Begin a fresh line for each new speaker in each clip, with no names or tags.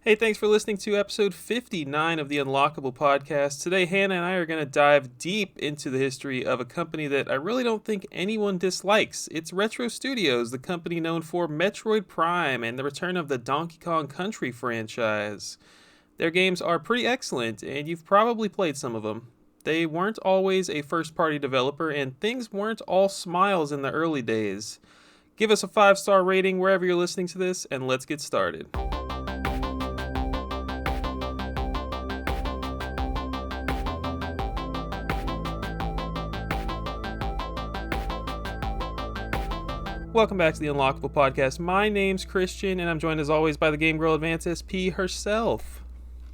Hey, thanks for listening to episode 59 of the Unlockable podcast. Today, Hannah and I are going to dive deep into the history of a company that I really don't think anyone dislikes. It's Retro Studios, the company known for Metroid Prime and the return of the Donkey Kong Country franchise. Their games are pretty excellent, and you've probably played some of them. They weren't always a first-party developer, and things weren't all smiles in the early days. Give us a 5-star rating wherever you're listening to this, and let's get started. Welcome back to the Unlockable podcast. My name's Christian, and I'm joined as always by the Game Girl Advance SP herself.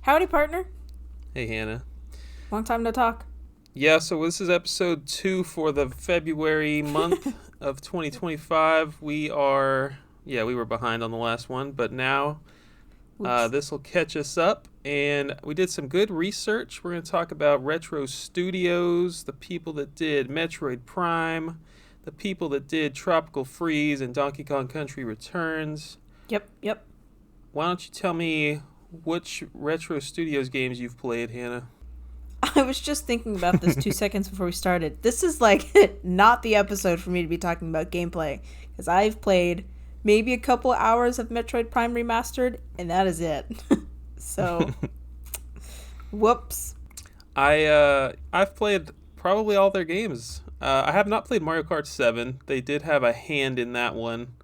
Howdy, partner.
Hey, Hannah.
Long time no talk.
Yeah, so this is episode 2 for the February month of 2025. We were behind on the last one, but now this will catch us up. And we did some good research. We're going to talk about Retro Studios, the people that did Metroid Prime, the people that did Tropical Freeze and Donkey Kong Country Returns.
Yep.
Why don't you tell me which Retro Studios games you've played, Hannah?
I was just thinking about this 2 seconds before we started. This is not the episode for me to be talking about gameplay, because I've played maybe a couple hours of Metroid Prime Remastered, and that is it. So, whoops.
I've played probably all their games. I have not played Mario Kart 7. They did have a hand in that one.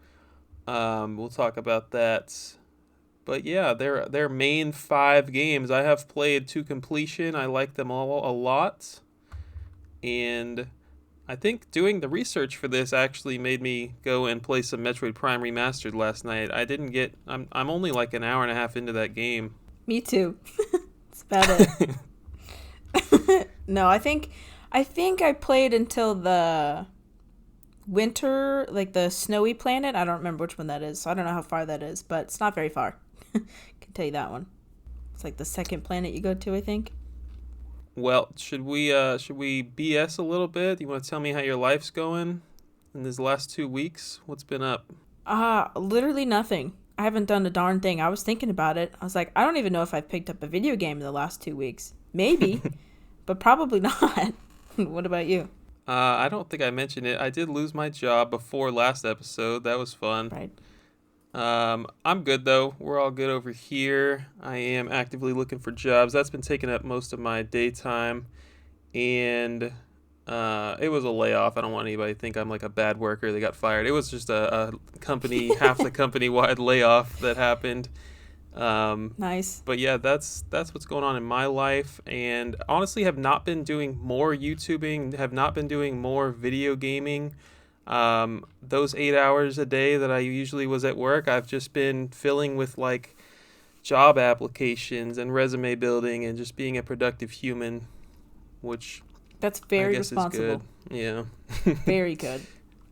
We'll talk about that. But yeah, their main 5 games I have played to completion. I like them all a lot. And I think doing the research for this actually made me go and play some Metroid Prime Remastered last night. I'm only like an hour and a half into that game.
Me too. That's about it. No, I think I played until the winter, like the snowy planet. I don't remember which one that is, so I don't know how far that is, but it's not very far. Can tell you that one. It's like the second planet you go to, I think.
Well, should we BS a little bit? You want to tell me how your life's going in these last 2 weeks? What's been up?
Literally nothing. I haven't done a darn thing. I was thinking about it. I was like, I don't even know if I've picked up a video game in the last 2 weeks. Maybe, but probably not. What about you?
I don't think I mentioned it. I did lose my job before last episode. That was fun.
Right.
I'm good, though. We're all good over here. I am actively looking for jobs. That's been taking up most of my daytime. And it was a layoff. I don't want anybody to think I'm like a bad worker that got fired. It was just a company, half the company-wide layoff that happened.
Nice.
But yeah, that's what's going on in my life, and honestly have not been doing more YouTubing, have not been doing more video gaming. Those 8 hours a day that I usually was at work, I've just been filling with like job applications and resume building and just being a productive human, which
that's very
I guess
responsible.
Is good. Yeah.
Very good.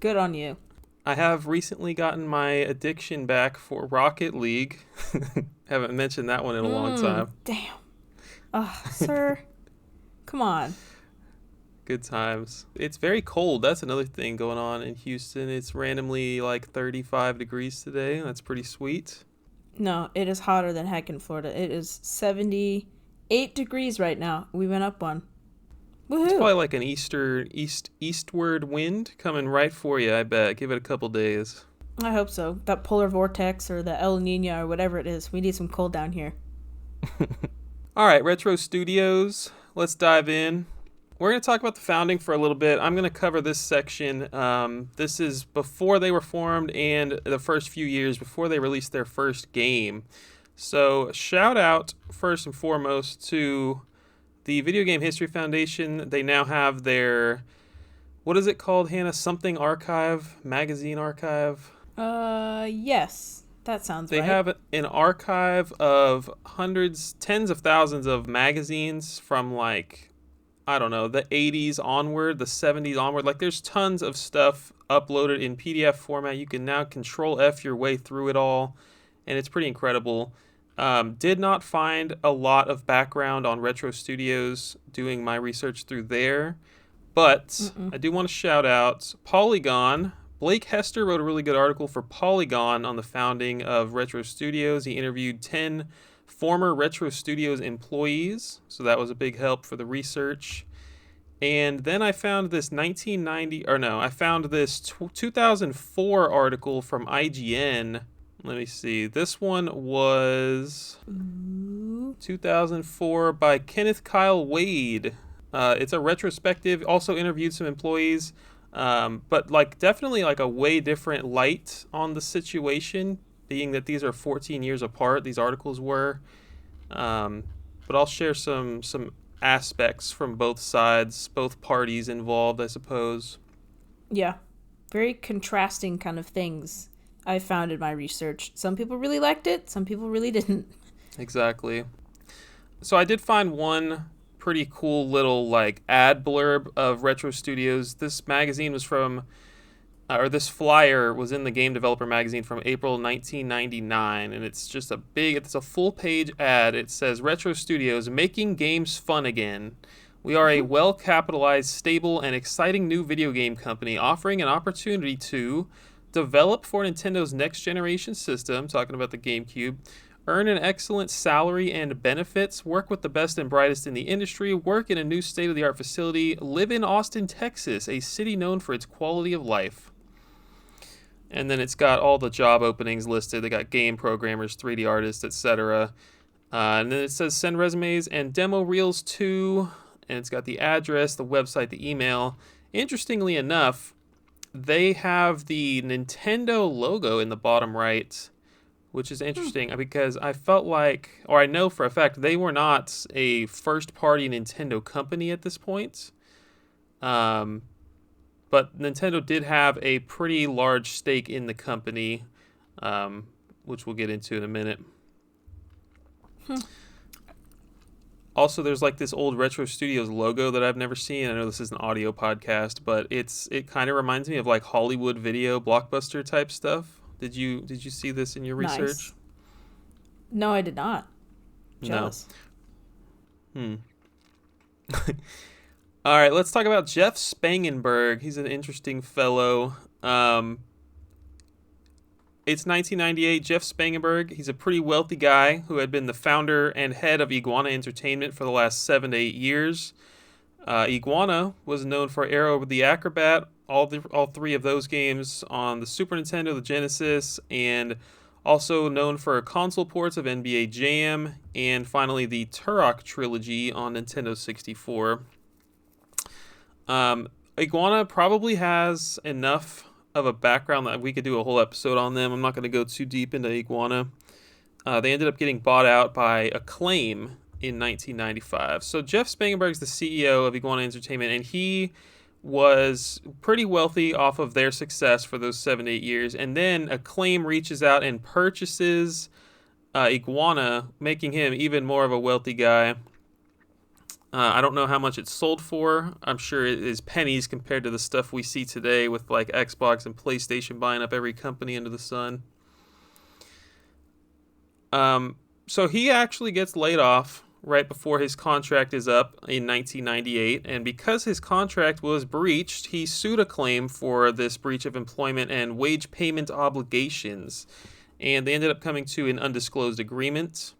Good on you.
I have recently gotten my addiction back for Rocket League. Haven't mentioned that one in a long time.
Damn. Oh, sir. Come on.
Good times. It's very cold. That's another thing going on in Houston. It's randomly like 35 degrees today. That's pretty sweet.
No, it is hotter than heck in Florida. It is 78 degrees right now. We went up one. Woohoo.
It's probably like an eastward wind coming right for you, I bet. Give it a couple days.
I hope so. That polar vortex or the El Nino or whatever it is. We need some cold down here.
All right, Retro Studios. Let's dive in. We're going to talk about the founding for a little bit. I'm going to cover this section. This is before they were formed and the first few years before they released their first game. So shout out first and foremost to the Video Game History Foundation. They now have their, what is it called, Hannah? Something archive? Magazine archive?
Yes. That sounds right.
They have an archive of hundreds, tens of thousands of magazines from like, I don't know, the 80s onward, the 70s onward. Like there's tons of stuff uploaded in PDF format. You can now Control F your way through it all, and it's pretty incredible. Did not find a lot of background on Retro Studios doing my research through there, but I do want to shout out Polygon. Blake Hester wrote a really good article for Polygon on the founding of Retro Studios. He interviewed 10 former Retro Studios employees, so that was a big help for the research. And then I found this 1990, or no, I found this 2004 article from IGN. Let me see. This one was 2004 by Kenneth Kyle Wade. It's a retrospective. Also interviewed some employees, but like definitely like a way different light on the situation, being that these are 14 years apart. These articles were, but I'll share some aspects from both sides, both parties involved, I suppose.
Yeah. Very contrasting kind of things I found in my research. Some people really liked it, some people really didn't.
Exactly. So I did find one pretty cool little like ad blurb of Retro Studios. This magazine was from or this flyer was in the Game Developer magazine from April 1999, and it's just it's a full page ad. It says Retro Studios making games fun again. We are a well-capitalized, stable, and exciting new video game company offering an opportunity to develop for Nintendo's next generation system, talking about the GameCube, earn an excellent salary and benefits, work with the best and brightest in the industry, work in a new state-of-the-art facility, live in Austin, Texas, a city known for its quality of life. And then it's got all the job openings listed. They got game programmers, 3D artists, etc. And then it says send resumes and demo reels to, and it's got the address, the website, the email. Interestingly enough, they have the Nintendo logo in the bottom right, which is interesting because I felt like, or I know for a fact, they were not a first-party Nintendo company at this point. But Nintendo did have a pretty large stake in the company, which we'll get into in a minute. Also, there's like this old Retro Studios logo that I've never seen. I know this is an audio podcast, but it kind of reminds me of like Hollywood video blockbuster type stuff. Did you see this in your research?
Nice. No, I did not. Jealous.
No. All right, let's talk about Jeff Spangenberg. He's an interesting fellow. It's 1998. Jeff Spangenberg, he's a pretty wealthy guy who had been the founder and head of Iguana Entertainment for the last 7 to 8 years. Iguana was known for Aero the Acrobat, all three of those games on the Super Nintendo, the Genesis, and also known for console ports of NBA Jam, and finally the Turok trilogy on Nintendo 64. Iguana probably has enough of a background that we could do a whole episode on them. I'm not going to go too deep into Iguana. They ended up getting bought out by Acclaim in 1995. So Jeff Spangenberg's the CEO of Iguana Entertainment, and he was pretty wealthy off of their success for those 7 to 8 years. And then Acclaim reaches out and purchases Iguana, making him even more of a wealthy guy. I don't know how much it's sold for. I'm sure it is pennies compared to the stuff we see today with like Xbox and PlayStation buying up every company under the sun. So he actually gets laid off right before his contract is up in 1998. And because his contract was breached, he sued Acclaim for this breach of employment and wage payment obligations. And they ended up coming to an undisclosed agreement.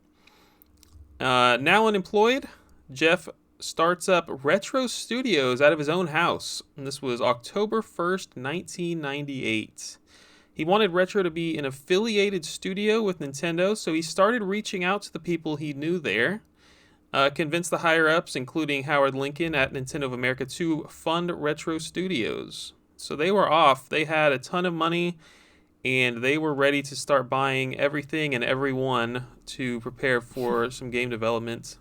Now unemployed, Jeff starts up Retro Studios out of his own house, and this was October 1st, 1998. He wanted Retro to be an affiliated studio with Nintendo, so he started reaching out to the people he knew there, convinced the higher-ups, including Howard Lincoln at Nintendo of America, to fund Retro Studios. So they were off. They had a ton of money, and they were ready to start buying everything and everyone to prepare for some game development.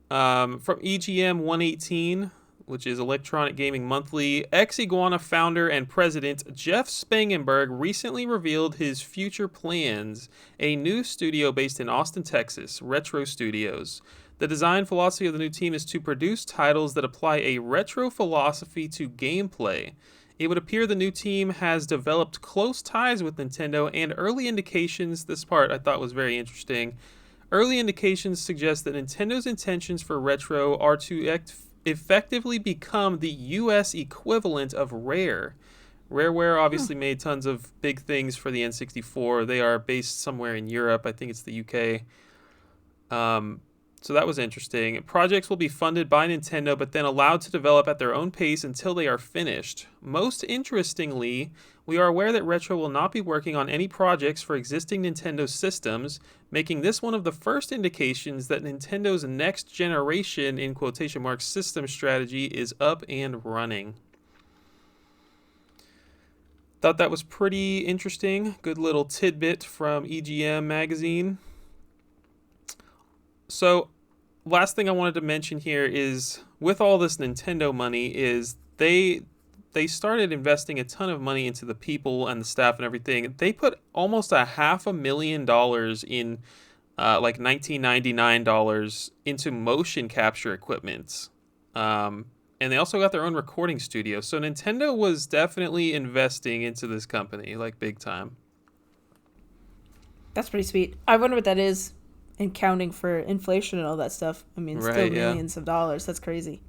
From EGM 118, which is Electronic Gaming Monthly, ex-Iguana founder and president Jeff Spangenberg recently revealed his future plans, a new studio based in Austin, Texas, Retro Studios. The design philosophy of the new team is to produce titles that apply a retro philosophy to gameplay. It would appear the new team has developed close ties with Nintendo, and early indications, this part I thought was very interesting, early indications suggest that Nintendo's intentions for Retro are to effectively become the U.S. equivalent of Rare. Rareware
Hmm.
obviously made tons of big things for the N64. They are based somewhere in Europe. I think it's the UK. Um, so that was interesting. Projects will be funded by Nintendo, but then allowed to develop at their own pace until they are finished. Most interestingly, we are aware that Retro will not be working on any projects for existing Nintendo systems, making this one of the first indications that Nintendo's next generation, in quotation marks, system strategy is up and running. Thought that was pretty interesting. Good little tidbit from EGM magazine. So, last thing I wanted to mention here is with all this Nintendo money is they started investing a ton of money into the people and the staff and everything. They put almost a $500,000 in like $1999 into motion capture equipment. And they also got their own recording studio. So Nintendo was definitely investing into this company like big time.
That's pretty sweet. I wonder what that is in counting for inflation and all that stuff. I mean, still
Right, yeah.
millions of dollars. That's crazy.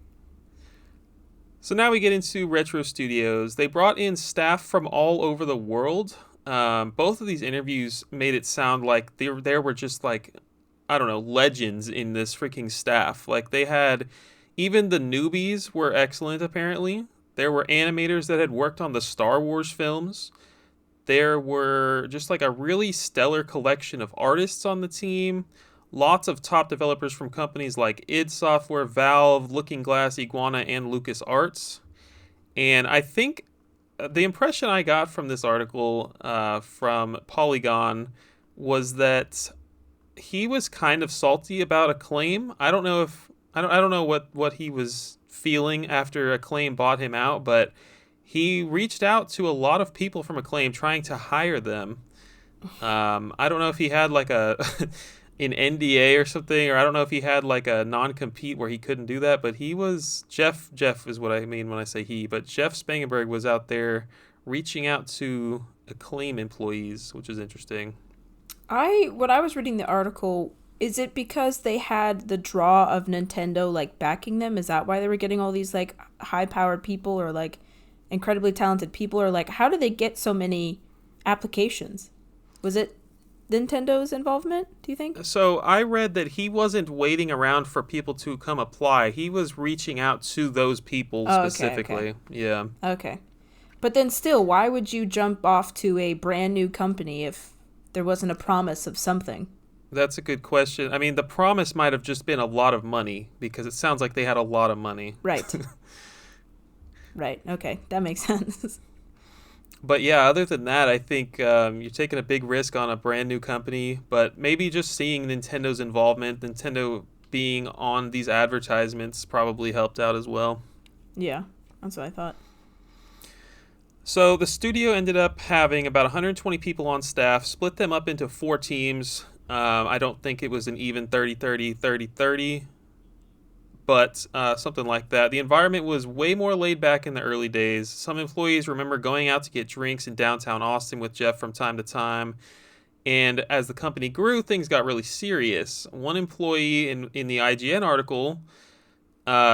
So now we get into Retro Studios. They brought in staff from all over the world. Both of these interviews made it sound like there were just like, I don't know, legends in this freaking staff. Like they had, even the newbies were excellent apparently. There were animators that had worked on the Star Wars films. There were just like a really stellar collection of artists on the team. Lots of top developers from companies like id Software, Valve, Looking Glass, Iguana, and LucasArts. And I think the impression I got from this article from Polygon was that he was kind of salty about Acclaim. I don't know if I don't know what he was feeling after Acclaim bought him out, but he reached out to a lot of people from Acclaim trying to hire them. I don't know if he had like a an NDA or something, or I don't know if he had like a non-compete where he couldn't do that. But he was Jeff is what I mean when I say he. But Jeff Spangenberg was out there reaching out to Acclaim employees, which is interesting.
When I was reading the article, is it because they had the draw of Nintendo like backing them? Is that why they were getting all these like high powered people or like incredibly talented people, or like how did they get so many applications? Was it Nintendo's involvement, do you think?
So I read that he wasn't waiting around for people to come apply. He was reaching out to those people
Oh, okay, okay.
specifically. Yeah.
Okay. But then still, why would you jump off to a brand new company if there wasn't a promise of something?
That's a good question. I mean, the promise might have just been a lot of money because it sounds like they had a lot of money.
Right. Right. Okay. That makes sense.
But yeah, other than that, I think you're taking a big risk on a brand new company. But maybe just seeing Nintendo's involvement, Nintendo being on these advertisements probably helped out as well.
Yeah. That's what I thought.
So the studio ended up having about 120 people on staff, split them up into four teams. I don't think it was an even 30-30, 30-30, but something like that. The environment was way more laid back in the early days. Some employees remember going out to get drinks in downtown Austin with Jeff from time to time. And as the company grew, things got really serious. One employee in the IGN article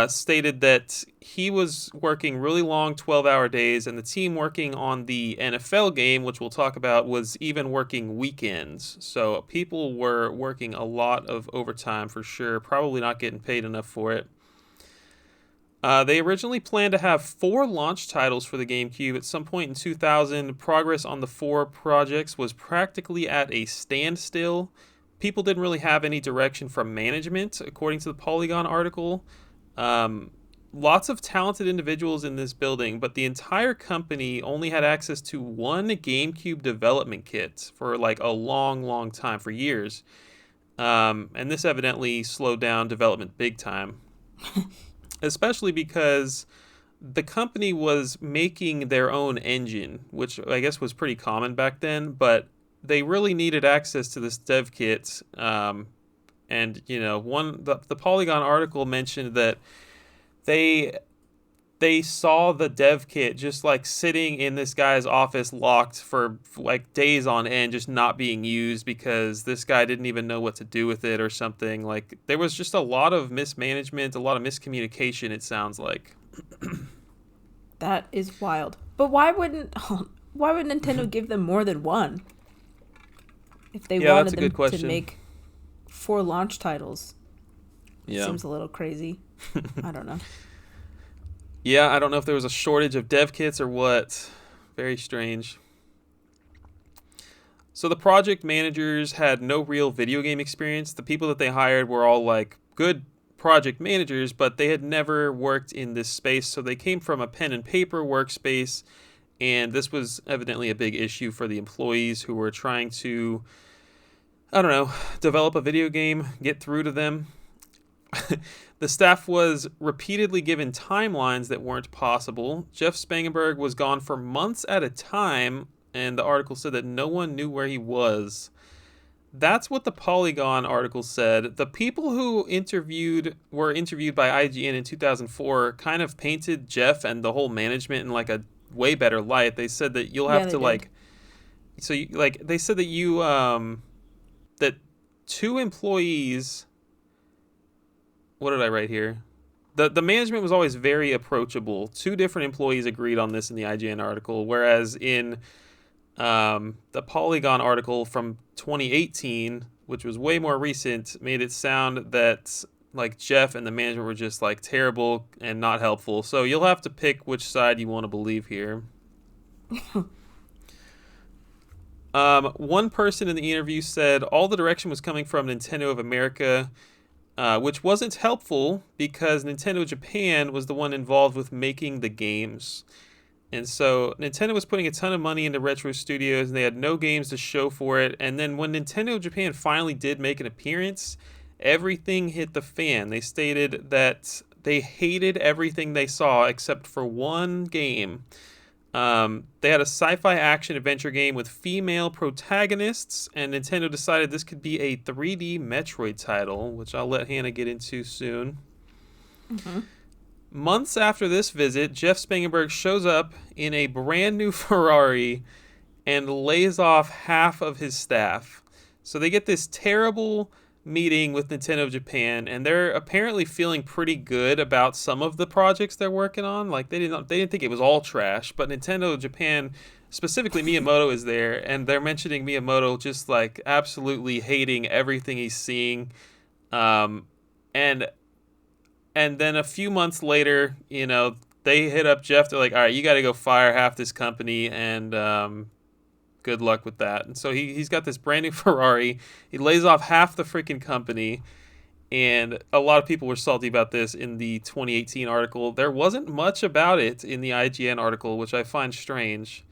stated that he was working really long 12-hour days, and the team working on the NFL game, which we'll talk about, was even working weekends. So people were working a lot of overtime for sure, probably not getting paid enough for it. They originally planned to have four launch titles for the GameCube. At some point in 2000, progress on the four projects was practically at a standstill. People didn't really have any direction from management, according to the Polygon article. Lots of talented individuals in this building, but the entire company only had access to one GameCube development kit for like a long, long time, for years. And this evidently slowed down development big time, especially because the company was making their own engine, which I guess was pretty common back then, but they really needed access to this dev kit. And you know, the Polygon article mentioned that they they saw the dev kit just like sitting in this guy's office locked for like days on end, just not being used because this guy didn't even know what to do with it or something. Like there was just a lot of mismanagement, a lot of miscommunication, it sounds like.
That is wild. But why wouldn't why would Nintendo give them more than one if they
Yeah, that's
wanted
a
them
good
to
question.
make 4 launch titles? It
Yeah.
seems a little crazy. I don't know.
Yeah, I don't know if there was a shortage of dev kits or what. Very strange. So the project managers had no real video game experience. The people that they hired were all like good project managers, but they had never worked in this space. So they came from a pen and paper workspace, and this was evidently a big issue for the employees who were trying to, I don't know, develop a video game, get through to them. The staff was repeatedly given timelines that weren't possible. Jeff Spangenberg was gone for months at a time, and the article said that no one knew where he was. That's what the Polygon article said. The people who were interviewed by IGN in 2004 kind of painted Jeff and the whole management in like a way better light. They said that you'll
Yeah,
have
they
to
did.
they said that that 2 employees. What did I write here? The management was always very approachable. 2 different employees agreed on this in the IGN article, whereas in the Polygon article from 2018, which was way more recent, made it sound that like Jeff and the management were just like terrible and not helpful. So you'll have to pick which side you want to believe here. One person in the interview said all the direction was coming from Nintendo of America, which wasn't helpful because Nintendo Japan was the one involved with making the games. And so Nintendo was putting a ton of money into Retro Studios, and they had no games to show for it. And then when Nintendo Japan finally did make an appearance, everything hit the fan. They stated that they hated everything they saw except for one game. They had a sci-fi action adventure game with female protagonists, and Nintendo decided this could be a 3D Metroid title, which I'll let Hannah get into soon.
Mm-hmm.
Months after this visit, Jeff Spangenberg shows up in a brand new Ferrari and lays off half of his staff. So they get this terrible meeting with Nintendo Japan, and they're apparently feeling pretty good about some of the projects they're working on. Like they didn't think it was all trash, but Nintendo Japan, specifically Miyamoto, is there, and they're mentioning Miyamoto just like absolutely hating everything he's seeing. And then a few months later, they hit up Jeff. They're like, all right, you got to go fire half this company, and good luck with that. And so he's got this brand new Ferrari. He lays off half the freaking company. And a lot of people were salty about this in the 2018 article. There wasn't much about it in the IGN article, which I find strange.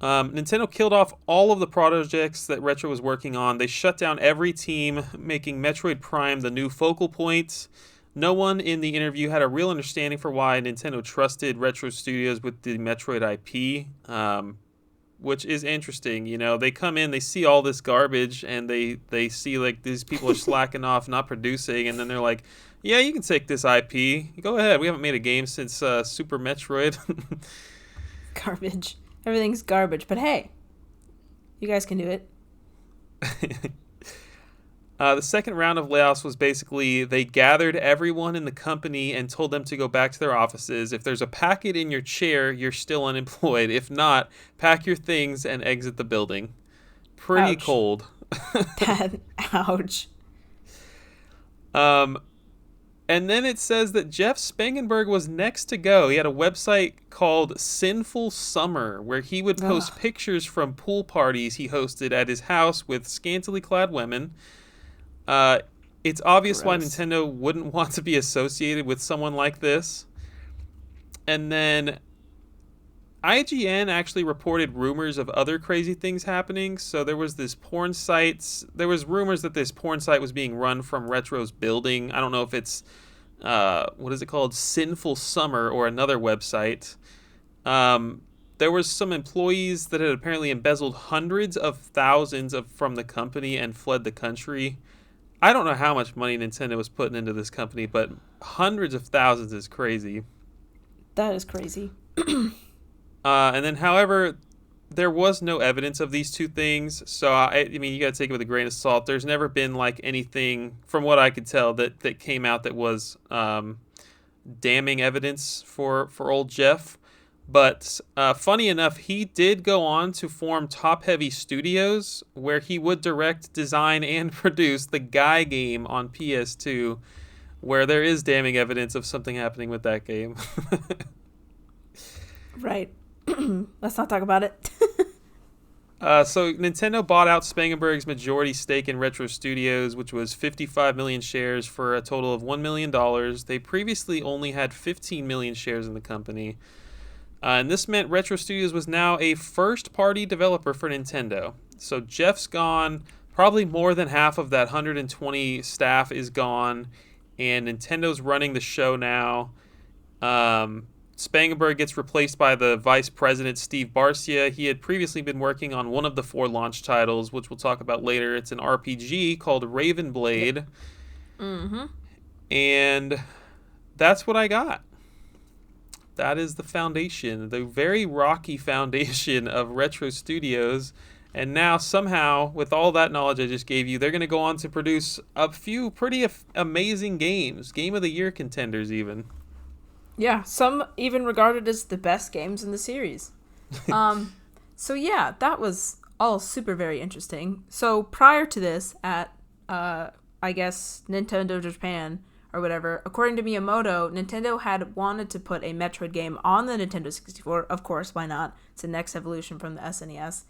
Nintendo killed off all of the projects that Retro was working on. They shut down every team, making Metroid Prime the new focal point. No one in the interview had a real understanding for why Nintendo trusted Retro Studios with the Metroid IP, which is interesting. They come in, they see all this garbage, and they see like these people are slacking off, not producing, and then they're like, yeah, you can take this IP. Go ahead. We haven't made a game since Super Metroid.
Garbage. Everything's garbage. But hey, you guys can do it.
The second round of layoffs was basically they gathered everyone in the company and told them to go back to their offices. If there's a packet in your chair, you're still unemployed. If not, pack your things and exit the building. Pretty
Ouch.
cold.
Ouch.
And then it says that Jeff Spangenberg was next to go. He had a website called Sinful Summer, where he would post pictures from pool parties he hosted at his house with scantily clad women. It's obvious
Gross.
why Nintendo wouldn't want to be associated with someone like this. And then IGN actually reported rumors of other crazy things happening. So there was this porn sites. There was rumors that this porn site was being run from Retro's building. I don't know if it's what is it called, Sinful Summer, or another website. There was some employees that had apparently embezzled hundreds of thousands from the company and fled the country. I don't know how much money Nintendo was putting into this company, but hundreds of thousands is crazy.
That is crazy.
And then, however, there was no evidence of these two things, so I mean, you got to take it with a grain of salt. There's never been like anything, from what I could tell, that came out that was damning evidence for old Jeff. But funny enough, he did go on to form Top Heavy Studios, where he would direct, design, and produce the Guy game on PS2, where there is damning evidence of something happening with that game.
Right. Let's not talk about it.
So Nintendo bought out Spangenberg's majority stake in Retro Studios, which was 55 million shares for a total of $1 million. They previously only had 15 million shares in the company. And this meant Retro Studios was now a first-party developer for Nintendo. So Jeff's gone. Probably more than half of that 120 staff is gone. And Nintendo's running the show now. Spangenberg gets replaced by the vice president, Steve Barcia. He had previously been working on one of the 4 launch titles, which we'll talk about later. It's an RPG called Raven Blade.
Mm-hmm.
And that's what I got. That is the foundation, the very rocky foundation of Retro Studios. And now, somehow, with all that knowledge I just gave you, they're going to go on to produce a few pretty amazing games. Game of the Year contenders, even.
Yeah, some even regarded as the best games in the series. So yeah, that was all super very interesting. So prior to this, at I guess Nintendo Japan or whatever, according to Miyamoto, Nintendo had wanted to put a Metroid game on the Nintendo 64. Of course, why not? It's the next evolution from the SNES.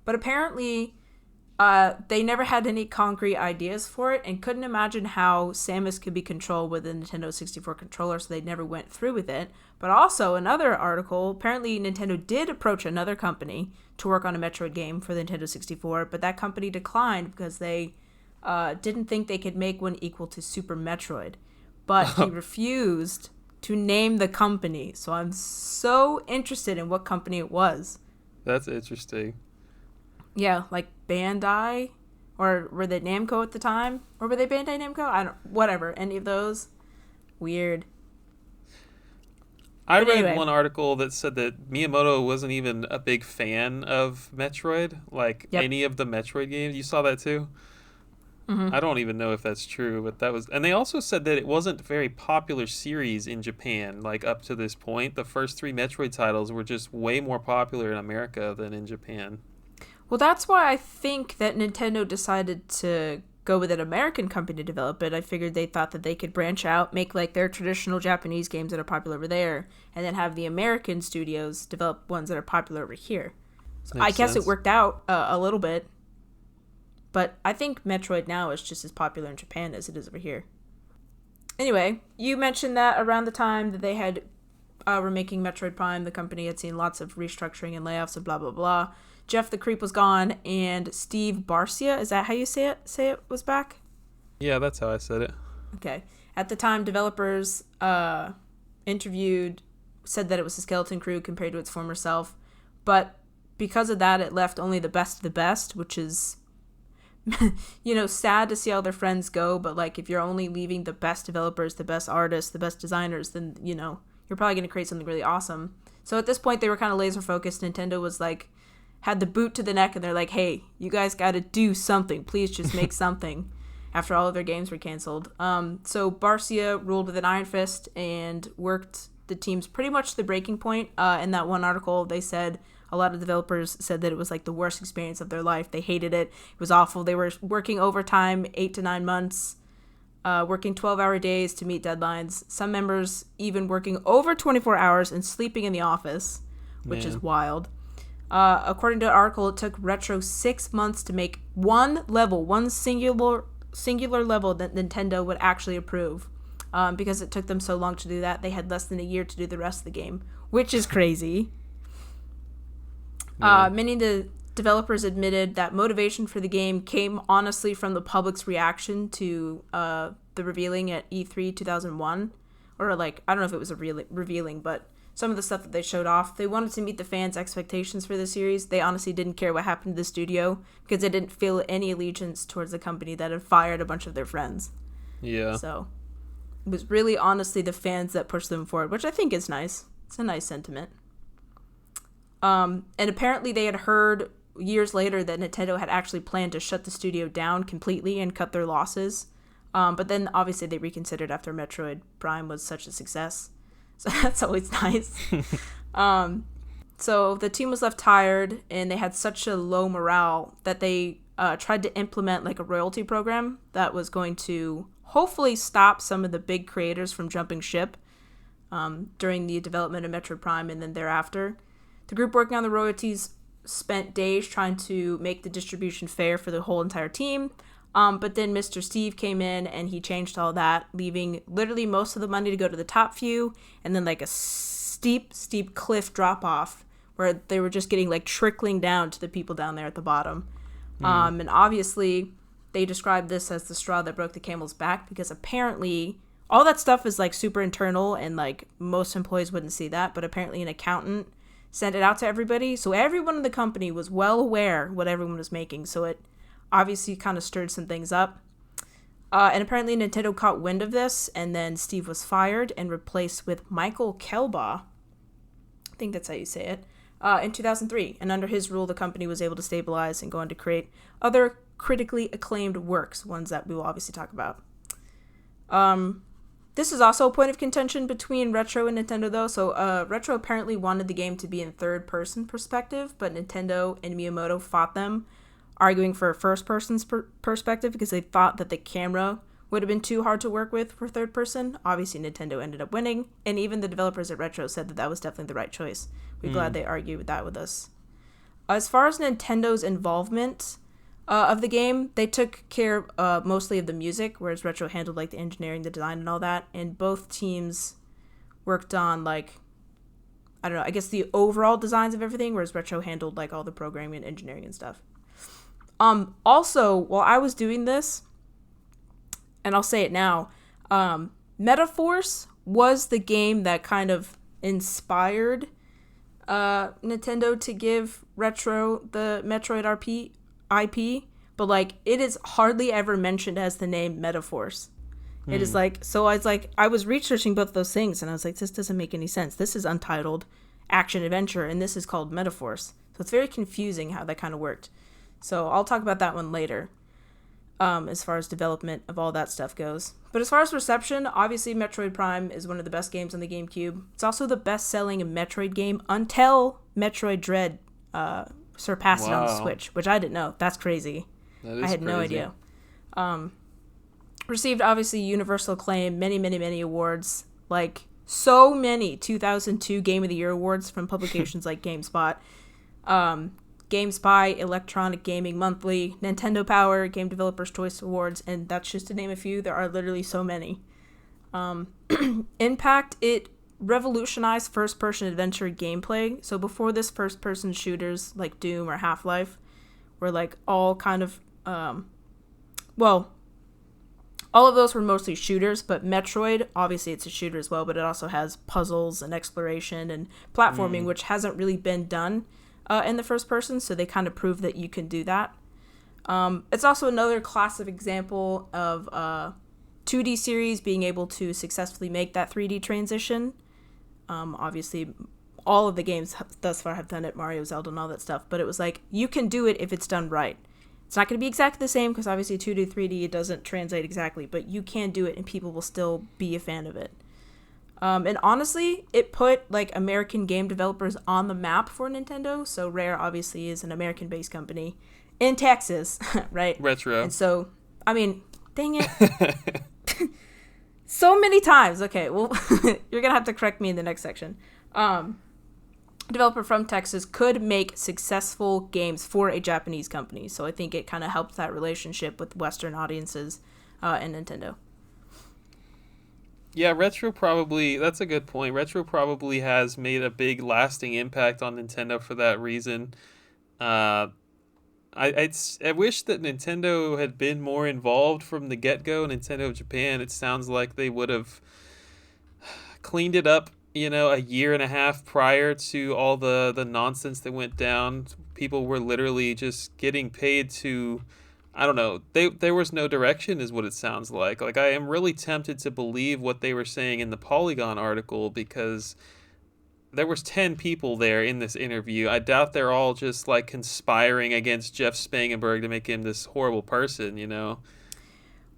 But apparently, they never had any concrete ideas for it and couldn't imagine how Samus could be controlled with a Nintendo 64 controller, so they never went through with it. But also, another article, apparently Nintendo did approach another company to work on a Metroid game for the Nintendo 64, but that company declined because they didn't think they could make one equal to Super Metroid. But he refused to name the company, so I'm so interested in what company it was.
That's interesting.
Yeah, like Bandai, or were they Namco at the time? Or were they Bandai Namco? Whatever. Any of those? Weird.
I read one article that said that Miyamoto wasn't even a big fan of Metroid, any of the Metroid games. You saw that too?
Mm-hmm.
I don't even know if that's true, but that was... And they also said that it wasn't a very popular series in Japan, up to this point. The first 3 Metroid titles were just way more popular in America than in Japan.
Well, that's why I think that Nintendo decided to go with an American company to develop it. I figured they thought that they could branch out, make their traditional Japanese games that are popular over there, and then have the American studios develop ones that are popular over here. So I guess it worked out a little bit. But I think Metroid now is just as popular in Japan as it is over here. Anyway, you mentioned that around the time that they had were making Metroid Prime, the company had seen lots of restructuring and layoffs and blah, blah, blah. Jeff the Creep was gone, and Steve Barcia, is that how you say it, was back?
Yeah, that's how I said it.
Okay. At the time, developers interviewed, said that it was a skeleton crew compared to its former self. But because of that, it left only the best of the best, which is, sad to see all their friends go. But, if you're only leaving the best developers, the best artists, the best designers, then, you're probably going to create something really awesome. So at this point, they were kind of laser focused. Nintendo was had the boot to the neck, and they're like, hey, you guys got to do something. Please just make something after all of their games were canceled. So Barcia ruled with an iron fist and worked the teams pretty much to the breaking point. In that one article, they said a lot of developers said that it was the worst experience of their life. They hated it. It was awful. They were working overtime 8 to 9 months, working 12-hour days to meet deadlines. Some members even working over 24 hours and sleeping in the office, which is wild. According to the article, it took Retro 6 months to make one singular level that Nintendo would actually approve. Because it took them so long to do that, they had less than a year to do the rest of the game, which is crazy. Yeah. Many of the developers admitted that motivation for the game came honestly from the public's reaction to the revealing at E3 2001. Or I don't know if it was a revealing, but some of the stuff that they showed off. They wanted to meet the fans' expectations for the series. They honestly didn't care what happened to the studio because they didn't feel any allegiance towards the company that had fired a bunch of their friends.
Yeah.
So it was really honestly the fans that pushed them forward, which I think is nice. It's a nice sentiment. And apparently they had heard years later that Nintendo had actually planned to shut the studio down completely and cut their losses. But then obviously they reconsidered after Metroid Prime was such a success. So that's always nice. So the team was left tired, and they had such a low morale that they tried to implement like a royalty program that was going to hopefully stop some of the big creators from jumping ship during the development of Metroid Prime and then thereafter. The group working on the royalties spent days trying to make the distribution fair for the whole entire team. But then Mr. Steve came in and he changed all that, leaving literally most of the money to go to the top few, and then like a steep cliff drop off where they were just getting like trickling down to the people down there at the bottom. And obviously they described this as the straw that broke the camel's back, because apparently all that stuff is like super internal and like most employees wouldn't see that, but apparently an accountant sent it out to everybody. So everyone in the company was well aware what everyone was making. So it obviously kind of stirred some things up. And apparently Nintendo caught wind of this, and then Steve was fired and replaced with Michael Kelbaugh. I think that's how you say it. In 2003. And under his rule, the company was able to stabilize and go on to create other critically acclaimed works, ones that we will obviously talk about. This is also a point of contention between Retro and Nintendo, though. So Retro apparently wanted the game to be in third-person perspective, but Nintendo and Miyamoto fought them, arguing for a first-person perspective because they thought that the camera would have been too hard to work with for third person. Obviously, Nintendo ended up winning, and even the developers at Retro said that that was definitely the right choice. We're glad they argued with that with us. As far as Nintendo's involvement of the game, they took care mostly of the music, whereas Retro handled like the engineering, the design, and all that. And both teams worked on like, I don't know, I guess the overall designs of everything, whereas Retro handled like all the programming and engineering and stuff. Also, while I was doing this, and I'll say it now, Metaforce was the game that kind of inspired Nintendo to give Retro the Metroid IP, but like it is hardly ever mentioned as the name Metaforce. It is like, so I was researching both those things, and I was like, this doesn't make any sense. This is Untitled Action Adventure, and this is called Metaforce. So it's very confusing how that kind of worked. So I'll talk about that one later, as far as development of all that stuff goes. But as far as reception, obviously Metroid Prime is one of the best games on the GameCube. It's also the best-selling Metroid game until Metroid Dread surpassed it on the Switch, which I didn't know. That's crazy. I had no idea. Received, obviously, universal acclaim, many awards. Like, so many 2002 Game of the Year awards from publications like GameSpot. GameSpy, Electronic Gaming Monthly, Nintendo Power, Game Developers Choice Awards, and that's just to name a few. There are literally so many. Impact, it revolutionized first-person adventure gameplay. So before this, first-person shooters like Doom or Half-Life were like all kind of, all of those were mostly shooters, but Metroid, obviously it's a shooter as well, but it also has puzzles and exploration and platforming, which hasn't really been done in the first person, so they kind of prove that you can do that. It's also another classic example of 2D series being able to successfully make that 3D transition. Obviously, all of the games thus far have done it, Mario, Zelda, and all that stuff, but it was like, you can do it if it's done right. It's not going to be exactly the same, because obviously 2D, 3D, it doesn't translate exactly, but you can do it, and people will still be a fan of it. And honestly, it put like American game developers on the map for Nintendo. So Rare obviously is an American-based company in Texas, right?
Retro.
And so, I mean, dang it. So many times. Okay, well, you're going to have to correct me in the next section. A developer from Texas could make successful games for a Japanese company. So I think it kind of helped that relationship with Western audiences and Nintendo.
Yeah, Retro probably, that's a good point. Retro probably has made a big lasting impact on Nintendo for that reason. I wish that Nintendo had been more involved from the get-go. Nintendo of Japan, it sounds like they would have cleaned it up, a year and a half prior to all the nonsense that went down. People were literally just getting paid to, I don't know, there was no direction is what it sounds like. Like, I am really tempted to believe what they were saying in the Polygon article, because there was 10 people there in this interview. I doubt they're all just like conspiring against Jeff Spangenberg to make him this horrible person,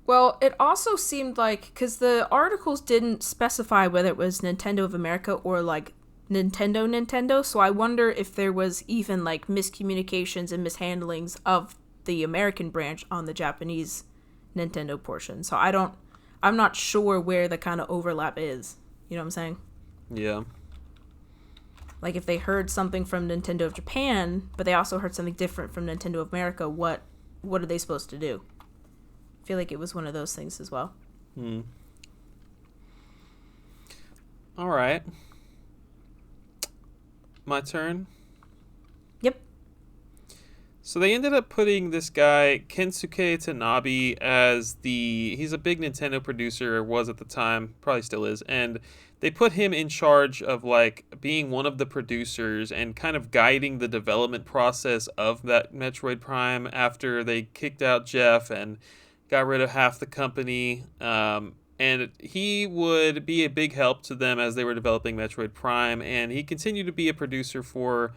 Well, it also seemed like, because the articles didn't specify whether it was Nintendo of America or like Nintendo, so I wonder if there was even like miscommunications and mishandlings of the American branch on the Japanese Nintendo portion. So I'm not sure where the kind of overlap is. You know what I'm saying?
Yeah.
Like if they heard something from Nintendo of Japan, but they also heard something different from Nintendo of America, what are they supposed to do? I feel like it was one of those things as well.
All right. My turn.
Yep.
So they ended up putting this guy, Kensuke Tanabe, as he's a big Nintendo producer, or was at the time, probably still is, and they put him in charge of like being one of the producers and kind of guiding the development process of that Metroid Prime after they kicked out Jeff and got rid of half the company. And he would be a big help to them as they were developing Metroid Prime, and he continued to be a producer for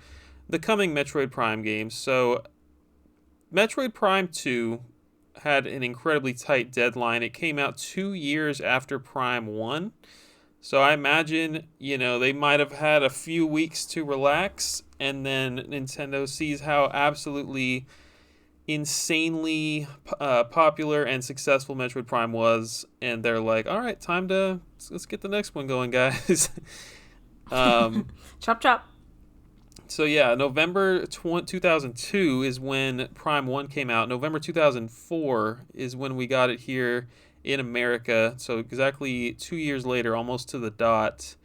the coming Metroid Prime games. So Metroid Prime 2 had an incredibly tight deadline. It came out 2 years after Prime 1. So I imagine, they might have had a few weeks to relax, and then Nintendo sees how absolutely insanely popular and successful Metroid Prime was, and they're like, all right, let's get the next one going, guys.
Chop chop.
So yeah, November 2002 is when Prime 1 came out. November 2004 is when we got it here in America. So exactly 2 years later, almost to the dot.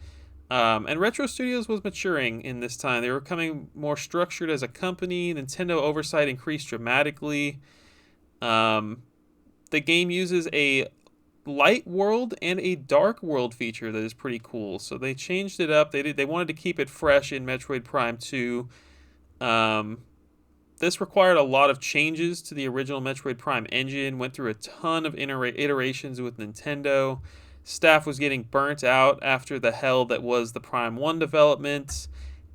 And Retro Studios was maturing in this time. They were becoming more structured as a company. Nintendo oversight increased dramatically. The game uses a light world and a dark world feature that is pretty cool. So they changed it up. They wanted to keep it fresh in Metroid Prime 2. This required a lot of changes to the original Metroid Prime engine. Went through a ton of iterations with Nintendo. Staff was getting burnt out after the hell that was the Prime 1 development,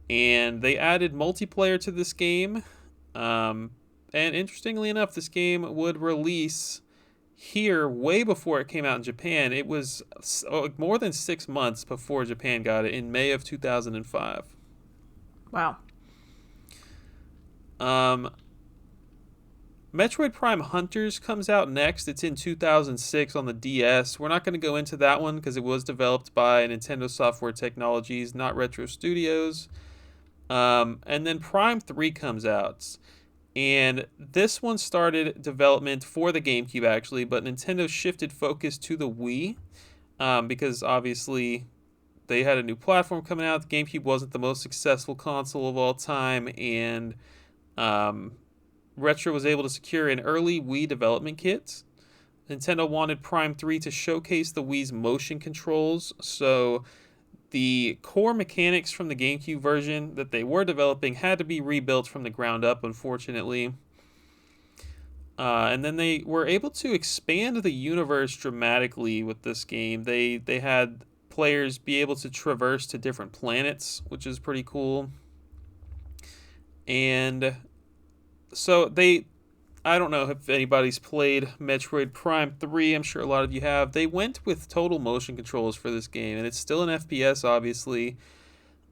and they added multiplayer to this game. And interestingly enough, this game would release here way before it came out in Japan. It was more than 6 months before Japan got it, in May of 2005.
Wow.
Metroid Prime Hunters comes out next. It's in 2006 on the DS. We're not going to go into that one because it was developed by Nintendo Software Technologies, not Retro Studios. And then Prime 3 comes out. And this one started development for the GameCube, actually, but Nintendo shifted focus to the Wii because obviously they had a new platform coming out. The GameCube wasn't the most successful console of all time, and Retro was able to secure an early Wii development kit. Nintendo wanted Prime 3 to showcase the Wii's motion controls, so the core mechanics from the GameCube version that they were developing had to be rebuilt from the ground up, unfortunately. And then they were able to expand the universe dramatically with this game. They had players be able to traverse to different planets, which is pretty cool. And so I don't know if anybody's played Metroid Prime 3. I'm sure a lot of you have. They went with total motion controls for this game, and it's still an FPS, obviously.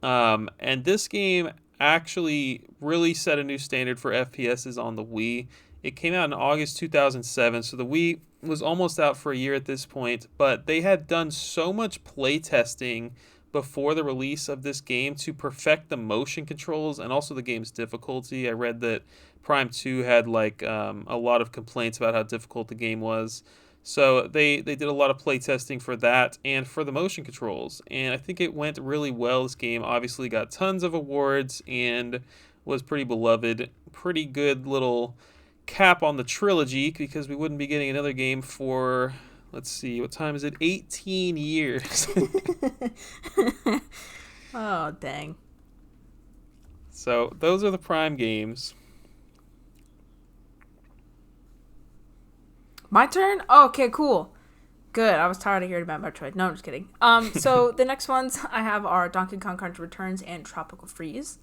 And this game actually really set a new standard for FPSs on the Wii. It came out in August 2007, so the Wii was almost out for a year at this point, but they had done so much playtesting before the release of this game to perfect the motion controls and also the game's difficulty. I read that Prime 2 had a lot of complaints about how difficult the game was. So they did a lot of playtesting for that and for the motion controls. And I think it went really well. This game obviously got tons of awards and was pretty beloved. Pretty good little cap on the trilogy because we wouldn't be getting another game for, let's see, what time is it? 18 years.
Oh, dang.
So those are the Prime games.
My turn? Oh, okay, cool. Good. I was tired of hearing about Metroid. No, I'm just kidding. So the next ones I have are Donkey Kong Country Returns and Tropical Freeze.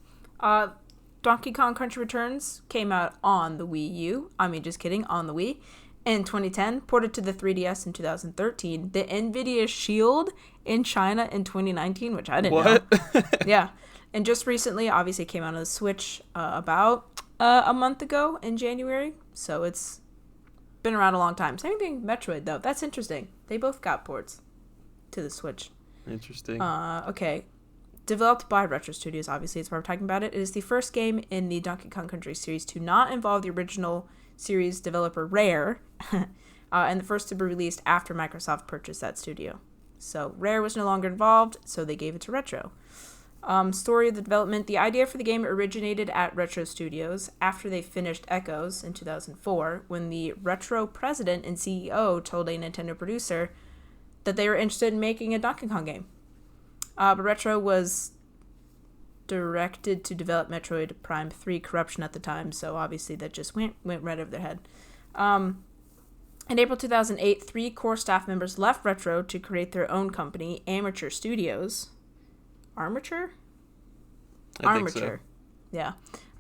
Donkey Kong Country Returns came out on the Wii U. I mean, just kidding, on the Wii. in 2010, ported to the 3DS in 2013, the NVIDIA Shield in China in 2019, which I didn't know.
What?
Yeah. And just recently, obviously, it came out on the Switch about a month ago in January. So it's been around a long time. Same thing with Metroid, though. That's interesting. They both got ports to the Switch.
Interesting.
Okay. Developed by Retro Studios, obviously, it's why we're talking about it. It is the first game in the Donkey Kong Country series to not involve the original series developer Rare, and the first to be released after Microsoft purchased that studio. So Rare was no longer involved, so they gave it to Retro. Story of the development. The idea for the game originated at Retro Studios after they finished Echoes in 2004, when the Retro president and CEO told a Nintendo producer that they were interested in making a Donkey Kong game. But Retro was directed to develop Metroid Prime 3 Corruption at the time, so obviously that just went right over their head. In April 2008, 3 core staff members left Retro to create their own company, Amateur Studios. Armature?
I think so.
Yeah.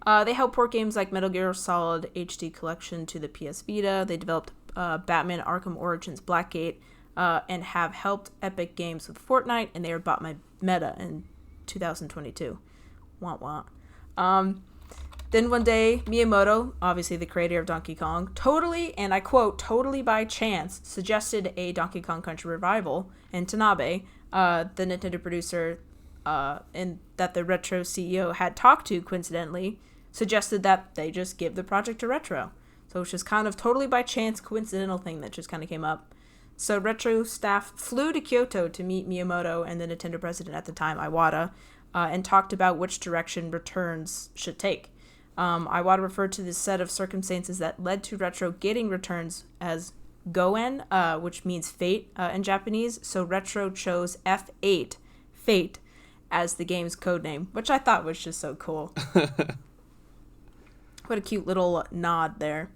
They helped port games like Metal Gear Solid HD Collection to the PS Vita. They developed Batman Arkham Origins Blackgate, and have helped Epic Games with Fortnite, and they were bought by Meta in 2022. Wah wah. Then one day, Miyamoto, obviously the creator of Donkey Kong, totally, and I quote, totally by chance, suggested a Donkey Kong Country revival, and Tanabe, the Nintendo producer, and that the Retro CEO had talked to, coincidentally, suggested that they just give the project to Retro. So it's just kind of totally by chance, coincidental thing that just kind of came up. So Retro staff flew to Kyoto to meet Miyamoto and the Nintendo president at the time, Iwata, and talked about which direction Returns should take. Iwata referred to the set of circumstances that led to Retro getting Returns as Goen, which means fate in Japanese. So Retro chose F8, fate, as the game's codename, which I thought was just so cool. What a cute little nod there.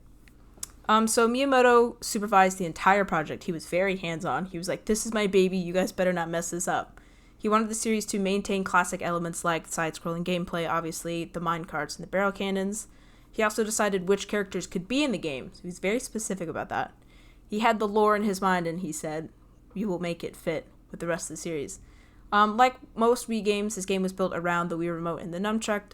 So Miyamoto supervised the entire project. He was very hands-on. He was like, this is my baby, you guys better not mess this up. He wanted the series to maintain classic elements like side-scrolling gameplay, obviously, the minecarts and the barrel cannons. He also decided which characters could be in the game, so he was very specific about that. He had the lore in his mind, and he said, you will make it fit with the rest of the series. Like most Wii games, this game was built around the Wii Remote and the Nunchuck.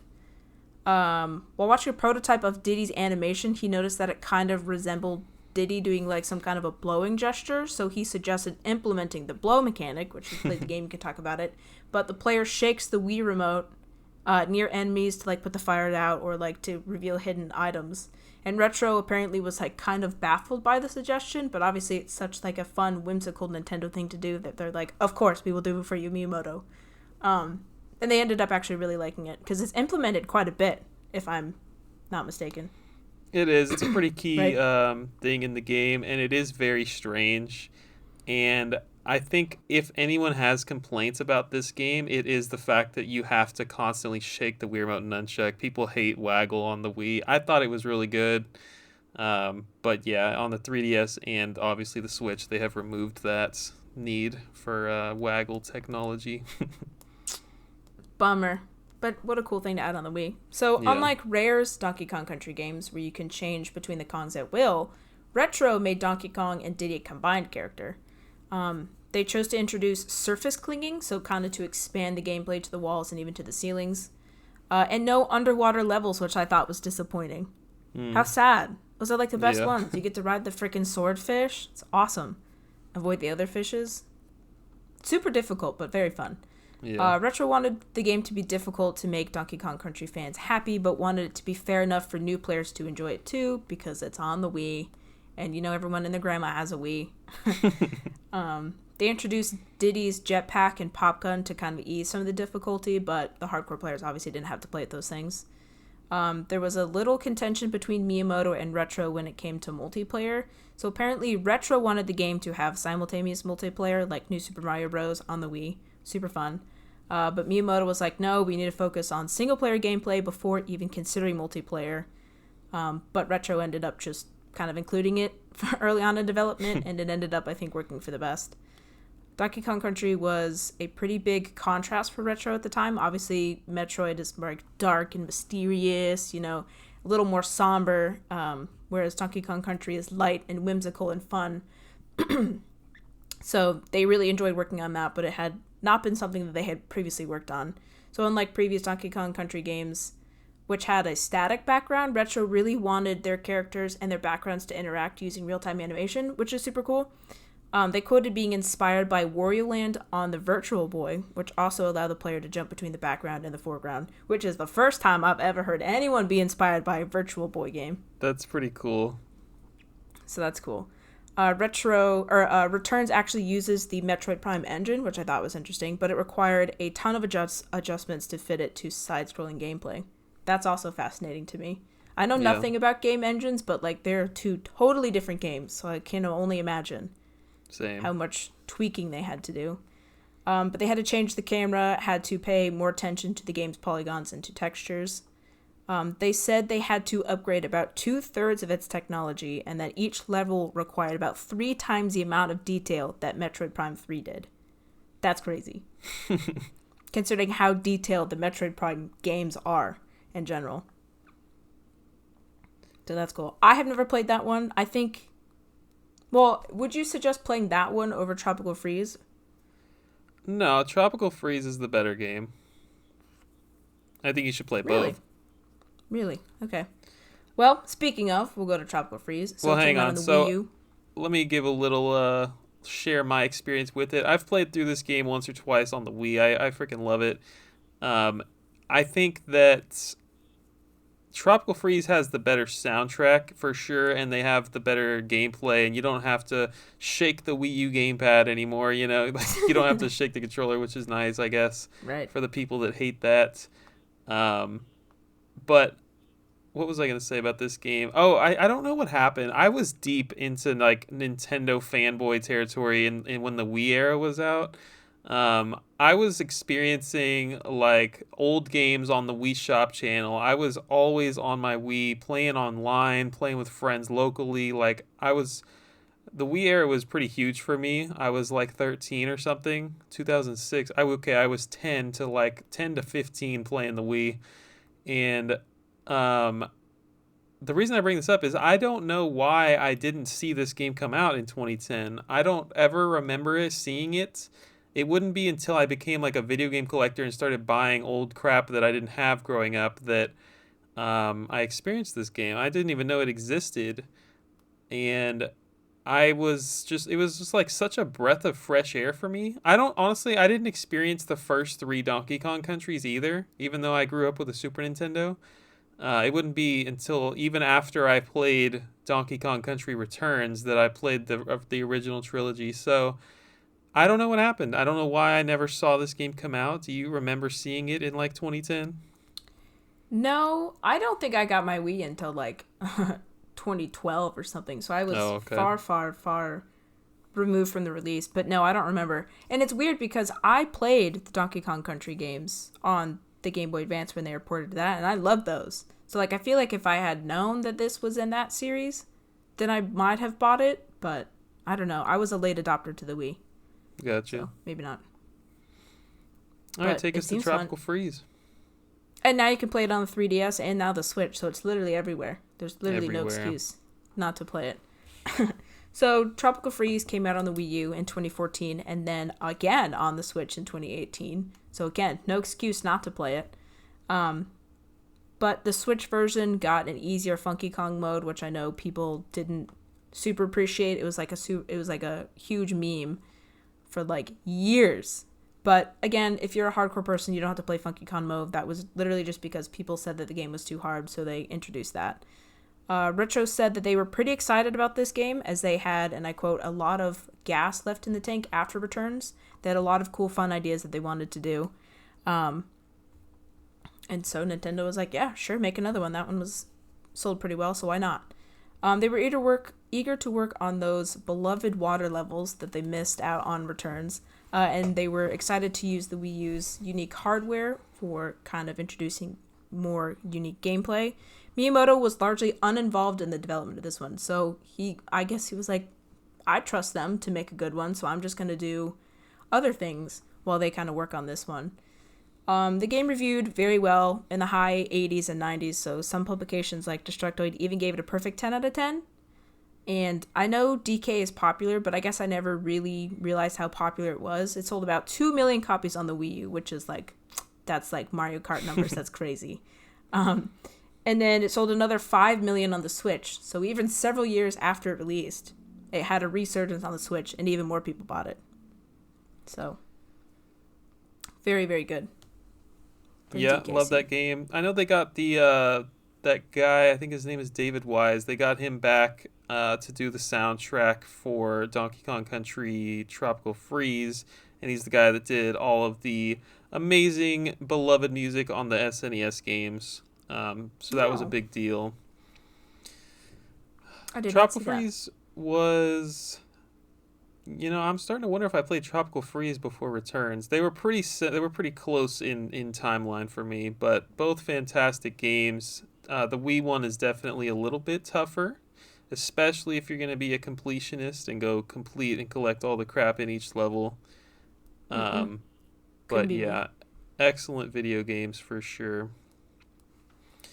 While watching a prototype of Diddy's animation, he noticed that it kind of resembled Diddy doing like some kind of a blowing gesture, so he suggested implementing the blow mechanic, which if you play the game, you can talk about it, but the player shakes the Wii Remote near enemies to like put the fire out or like to reveal hidden items. And Retro apparently was like kind of baffled by the suggestion, but obviously it's such like a fun, whimsical Nintendo thing to do that they're like, of course, we will do it for you, Miyamoto. And they ended up actually really liking it, because it's implemented quite a bit, if I'm not mistaken.
It is. It's a pretty key
Right.
thing in the game, and it is very strange. And I think if anyone has complaints about this game, it is the fact that you have to constantly shake the Wii Remote and Nunchuck. People hate Waggle on the Wii. I thought it was really good. But yeah, on the 3DS and obviously the Switch, they have removed that need for Waggle technology.
Bummer. But what a cool thing to add on the Wii. So,
Yeah.
unlike Rare's Donkey Kong Country games, where you can change between the Kongs at will, Retro made Donkey Kong and Diddy a combined character. They chose to introduce surface clinging, so kind of to expand the gameplay to the walls and even to the ceilings. And no underwater levels, which I thought was disappointing. How sad. Those are like the best
Yeah.
ones. You get to ride the freaking swordfish. It's awesome. Avoid the other fishes. Super difficult, but very fun.
Yeah.
Retro wanted the game to be difficult to make Donkey Kong Country fans happy, but wanted it to be fair enough for new players to enjoy it too, because it's on the Wii, and you know everyone and their grandma has a Wii. They introduced Diddy's jetpack and pop gun to kind of ease some of the difficulty, but the hardcore players obviously didn't have to play with those things. There was a little contention between Miyamoto and Retro when it came to multiplayer. So apparently Retro wanted the game to have simultaneous multiplayer, like New Super Mario Bros. On the Wii. Super fun. But Miyamoto was like, no, we need to focus on single-player gameplay before even considering multiplayer. But Retro ended up just kind of including it early on in development, and it ended up, I think, working for the best. Donkey Kong Country was a pretty big contrast for Retro at the time. Obviously, Metroid is more like dark and mysterious, you know, a little more somber, whereas Donkey Kong Country is light and whimsical and fun. So they really enjoyed working on that, but it had not been something that they had previously worked on. So unlike previous Donkey Kong Country games, which had a static background, Retro really wanted their characters and their backgrounds to interact using real-time animation, which is super cool. They quoted being inspired by Wario Land on the Virtual Boy, which also allowed the player to jump between the background and the foreground, which is the first time I've ever heard anyone be inspired by a Virtual Boy game.
That's pretty cool.
So that's cool. Returns actually uses the Metroid Prime engine, which I thought was interesting, but it required a ton of adjustments to fit it to side-scrolling gameplay. That's also fascinating to me. I know nothing about game engines, but like they're two totally different games, so I can only imagine how much tweaking they had to do. But they had to change the camera, had to pay more attention to the game's polygons and to textures. They said they had to upgrade about 2/3 of its technology, and that each level required about 3 times the amount of detail that Metroid Prime 3 did. That's crazy. Considering how detailed the Metroid Prime games are in general. So that's cool. I have never played that one. I think... Well, would you suggest playing that one over Tropical Freeze?
No, Tropical Freeze is the better game. I think you should play both.
Really? Okay. Well, speaking of, we'll go to Tropical Freeze.
So hang on. So let me give a little share my experience with it. I've played through this game once or twice on the Wii. I freaking love it. I think that Tropical Freeze has the better soundtrack for sure, and they have the better gameplay, and you don't have to shake the Wii U gamepad anymore, you know? Like, you don't have to shake the controller, which is nice, I guess,
right,
for the people that hate that. But what was I going to say about this game? Oh, I don't know what happened. I was deep into like Nintendo fanboy territory in when the Wii era was out. I was experiencing like old games on the Wii Shop channel. I was always on my Wii, playing online, playing with friends locally. The Wii era was pretty huge for me. I was like 13 or something, 2006. I was 10 to 15 playing the Wii. And the reason I bring this up is I don't know why I didn't see this game come out in 2010. I don't ever remember seeing it. It wouldn't be until I became like a video game collector and started buying old crap that I didn't have growing up that I experienced this game. I didn't even know it existed. And it was just like such a breath of fresh air for me. I didn't experience the first 3 Donkey Kong countries either, even though I grew up with a Super Nintendo. It wouldn't be until even after I played Donkey Kong Country Returns that I played the original trilogy. So I don't know what happened. I don't know why I never saw this game come out. Do you remember seeing it in like 2010?
No, I don't think I got my Wii until like 2012 or something. So I was far removed from the release. But no, I don't remember. And it's weird because I played the Donkey Kong Country games on the Game Boy Advance when they were ported to that, and I loved those. So like I feel like if I had known that this was in that series, then I might have bought it, but I don't know. I was a late adopter to the Wii.
Gotcha.
So maybe not.
All right, take us to Tropical Freeze.
And now you can play it on the 3DS and now the Switch, so it's literally everywhere. There's literally no excuse not to play it. So Tropical Freeze came out on the Wii U in 2014 and then again on the Switch in 2018. So again, no excuse not to play it. But the Switch version got an easier Funky Kong mode, which I know people didn't super appreciate. It was like a huge meme for like years. But again, if you're a hardcore person, you don't have to play Funky Kong mode. That was literally just because people said that the game was too hard, so they introduced that. Retro said that they were pretty excited about this game as they had, and I quote, a lot of gas left in the tank after Returns. They had a lot of cool, fun ideas that they wanted to do. And so Nintendo was like, yeah, sure, make another one. That one was sold pretty well, so why not? They were eager to work on those beloved water levels that they missed out on Returns. And they were excited to use the Wii U's unique hardware for kind of introducing more unique gameplay. Miyamoto was largely uninvolved in the development of this one, so I guess he was like, I trust them to make a good one, so I'm just going to do other things while they kind of work on this one. The game reviewed very well in the high 80s and 90s, so some publications like Destructoid even gave it a perfect 10 out of 10. And I know DK is popular, but I guess I never really realized how popular it was. It sold about 2 million copies on the Wii U, which is like, that's like Mario Kart numbers. That's crazy. And then it sold another 5 million on the Switch. So even several years after it released, it had a resurgence on the Switch, and even more people bought it. So, very, very good.
Yeah, love that game. I know they got the that guy, I think his name is David Wise. They got him back to do the soundtrack for Donkey Kong Country Tropical Freeze, and he's the guy that did all of the amazing, beloved music on the SNES games. So that was a big deal.
I did
Tropical
not see
Freeze was, I'm starting to wonder if I played Tropical Freeze before Returns. They were pretty close in timeline for me, but both fantastic games. The Wii one is definitely a little bit tougher, especially if you're going to be a completionist and go complete and collect all the crap in each level. But yeah, excellent video games for sure.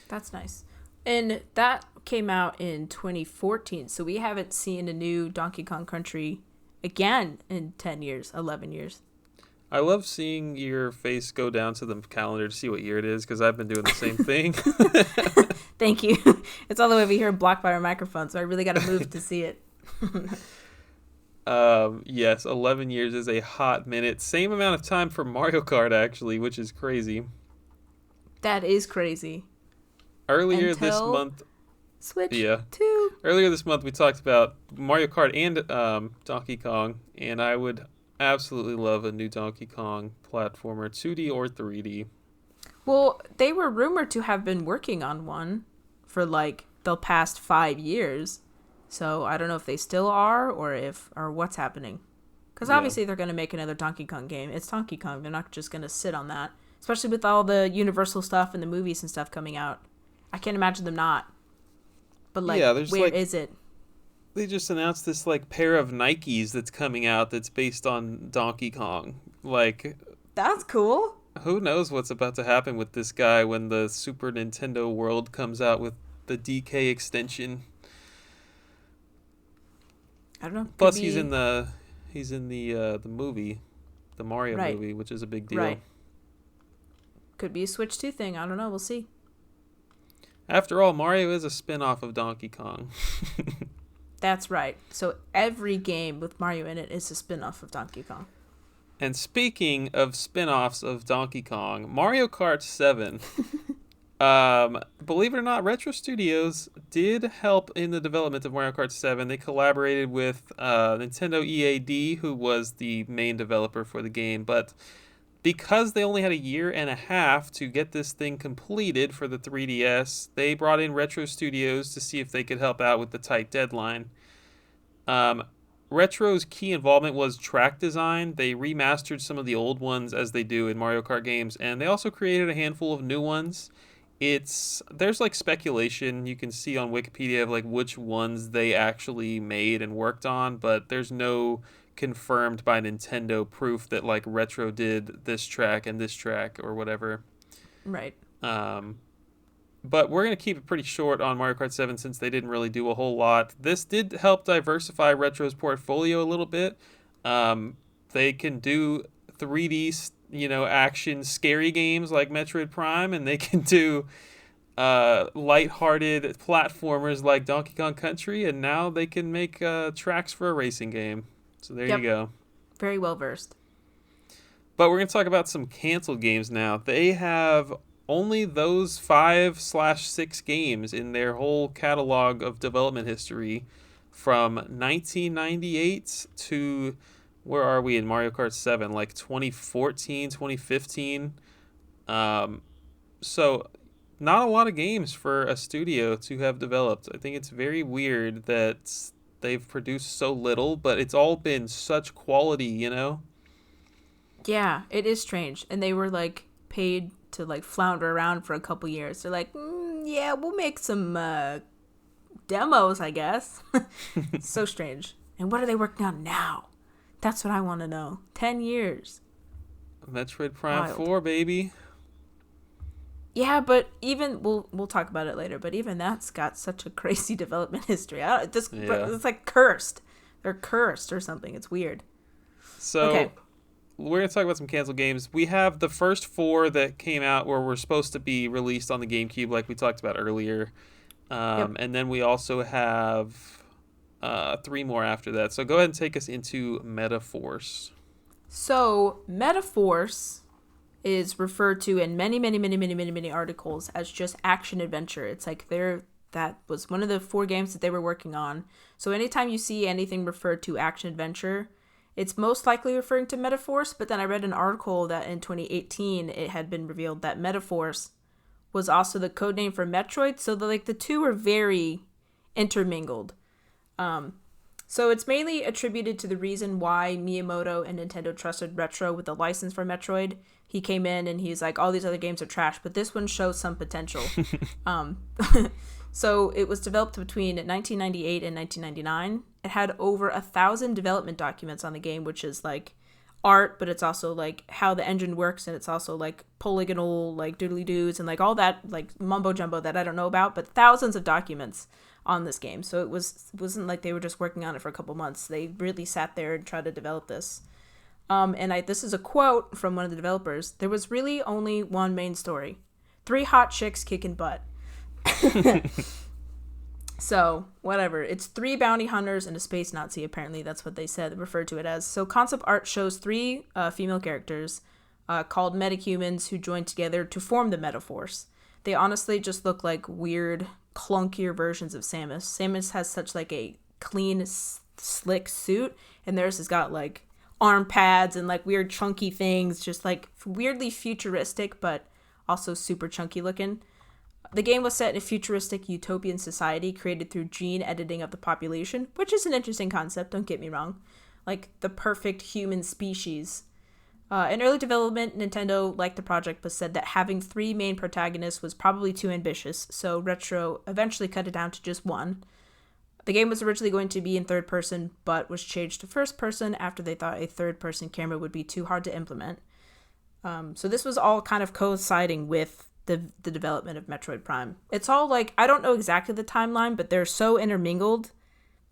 That's nice. And that came out in 2014, so we haven't seen a new Donkey Kong Country again in 10 years, 11 years.
I love seeing your face go down to the calendar to see what year it is, because I've been doing the same thing.
Thank you. It's all the way over here blocked by our microphone, so I really got to move to see it.
Yes, 11 years is a hot minute. Same amount of time for Mario Kart, actually, which is crazy.
That is crazy.
Earlier this month,
Switch
2. Earlier this month, we talked about Mario Kart and Donkey Kong, and I would absolutely love a new Donkey Kong platformer, 2D or 3D.
Well, they were rumored to have been working on one for like the past 5 years, so I don't know if they still are or what's happening. Because obviously they're going to make another Donkey Kong game. It's Donkey Kong. They're not just going to sit on that, especially with all the Universal stuff and the movies and stuff coming out. I can't imagine them not. But where is it?
They just announced this pair of Nikes that's coming out that's based on Donkey Kong.
That's cool.
Who knows what's about to happen with this guy when the Super Nintendo World comes out with the DK extension.
I don't know.
Plus he's in the movie, the Mario movie, which is a big deal.
Right. Could be a Switch 2 thing. I don't know. We'll see.
After all, Mario is a spin-off of Donkey Kong.
That's right. So every game with Mario in it is a spin-off of Donkey Kong.
And speaking of spin-offs of Donkey Kong, Mario Kart 7. Believe it or not, Retro Studios did help in the development of Mario Kart 7. They collaborated with Nintendo EAD, who was the main developer for the game, but because they only had a year and a half to get this thing completed for the 3DS, they brought in Retro Studios to see if they could help out with the tight deadline. Retro's key involvement was track design. They remastered some of the old ones as they do in Mario Kart games, and they also created a handful of new ones. There's speculation you can see on Wikipedia of which ones they actually made and worked on, but there's no confirmed by Nintendo proof that Retro did this track and this track or whatever.
Right.
But we're going to keep it pretty short on Mario Kart 7 since they didn't really do a whole lot. This did help diversify Retro's portfolio a little bit. They can do 3D, action, scary games like Metroid Prime, and they can do lighthearted platformers like Donkey Kong Country, and now they can make tracks for a racing game. So there you go.
Very well versed.
But we're going to talk about some canceled games now. They have only those 5/6 games in their whole catalog of development history from 1998 to, where are we in Mario Kart 7? 2014, 2015. So not a lot of games for a studio to have developed. I think it's very weird that they've produced so little, but it's all been such quality,
Yeah, it is strange. And they were paid to flounder around for a couple years. They're yeah, we'll make some demos, I guess. So strange. And what are they working on now? That's what I want to know. 10 years.
Metroid Prime
Wild.
4, baby.
Yeah, but even we'll talk about it later. But even that's got such a crazy development history.
Yeah.
It's like cursed. They're cursed or something. It's weird.
So
Okay.
we're gonna talk about some canceled games. We have the first four that came out where were supposed to be released on the GameCube, like we talked about earlier,
Yep.
and then we also have three more after that. So go ahead and take us into Metaforce.
So Metaforce is referred to in many, many, many, many, many, many articles as just action adventure. It's like that was one of the four games that they were working on. So anytime you see anything referred to action adventure, it's most likely referring to Metaforce. But then I read an article that in 2018 it had been revealed that Metaforce was also the code name for Metroid. So the two are very intermingled. So it's mainly attributed to the reason why Miyamoto and Nintendo trusted Retro with the license for Metroid. He came in and he's like, all these other games are trash, but this one shows some potential. Um, so it was developed between 1998 and 1999. It had over 1,000 development documents on the game, which is like art, but it's also like how the engine works, and it's also like polygonal like doodly doos and like all that like mumbo jumbo that I don't know about, but thousands of documents on this game. So it wasn't like they were just working on it for a couple months. They really sat there and tried to develop this. This is a quote from one of the developers. There was really only one main story: three hot chicks kicking butt. So whatever. It's three bounty hunters and a space Nazi. Apparently, that's what they said. They referred to it as. So concept art shows three female characters called metahumans who joined together to form the Metaforce. They honestly just look like weird, clunkier versions of Samus. Samus has such like a clean, slick suit, and theirs has got like arm pads and like weird chunky things, just like weirdly futuristic, but also super chunky looking. The game was set in a futuristic utopian society created through gene editing of the population, which is an interesting concept, don't get me wrong. Like the perfect human species. In early development, Nintendo liked the project but said that having three main protagonists was probably too ambitious, so Retro eventually cut it down to just one. The game was originally going to be in third person, but was changed to first person after they thought a third person camera would be too hard to implement. So this was all kind of coinciding with the development of Metroid Prime. It's all like, I don't know exactly the timeline, but they're so intermingled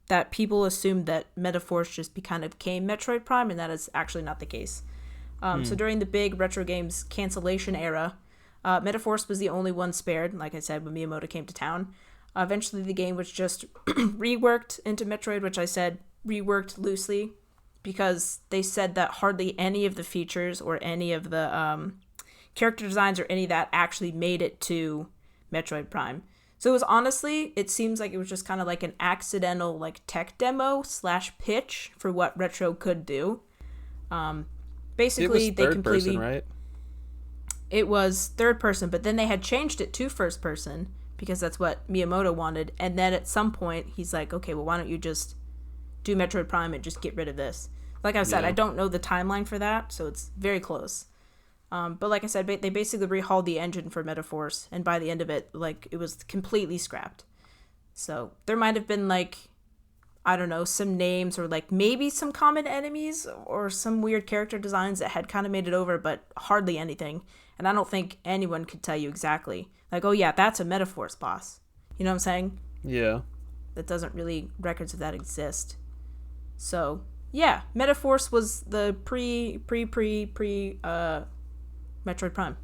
that people assume that Metaforce just kind of became Metroid Prime, and that is actually not the case. So during the big retro games cancellation era, Metaforce was the only one spared, like I said, when Miyamoto came to town. Eventually the game was just reworked into Metroid, which I said reworked loosely, because they said that hardly any of the features or any of the character designs or any of that actually made it to Metroid Prime. So it was honestly, it seems like it was just kind of like an accidental like tech demo / pitch for what Retro could do. Basically,
It was
they
third
completely.
person, right?
It was third person, but then they had changed it to first person because that's what Miyamoto wanted. And then at some point, he's like, okay, well, why don't you just do Metroid Prime and just get rid of this? Like I said,
Yeah.
I don't know the timeline for that, so it's very close. But like I said, they basically rehauled the engine for Metaforce, and by the end of it, like, it was completely scrapped. So there might have been like, I don't know, some names or like maybe some common enemies or some weird character designs that had kind of made it over, but hardly anything. And I don't think anyone could tell you exactly. Like, oh yeah, that's a Metaforce boss. You know what I'm saying?
Yeah.
That doesn't really, records of that exist. So, yeah, Metaforce was the pre Metroid Prime.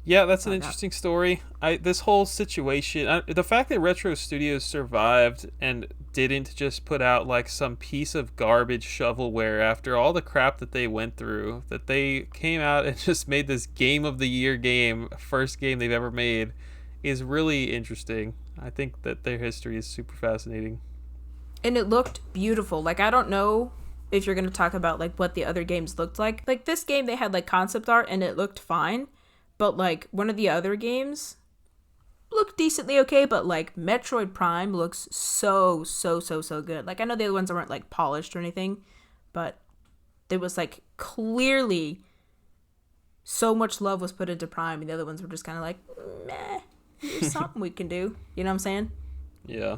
Yeah, that's an
Found out.
interesting story. This whole situation, the fact that Retro Studios survived and didn't just put out like some piece of garbage shovelware after all the crap that they went through, that they came out and just made this game of the year game, first game they've ever made, is really interesting. I think that their history is super fascinating.
And it looked beautiful. Like, I don't know if you're going to talk about like what the other games looked like. Like this game, they had like concept art and it looked fine. But like one of the other games looked decently okay, but like Metroid Prime looks so good. Like I know the other ones weren't like polished or anything, but there was like clearly so much love was put into Prime, and the other ones were just kind of like, meh, here's something we can do. You know what I'm saying?
Yeah.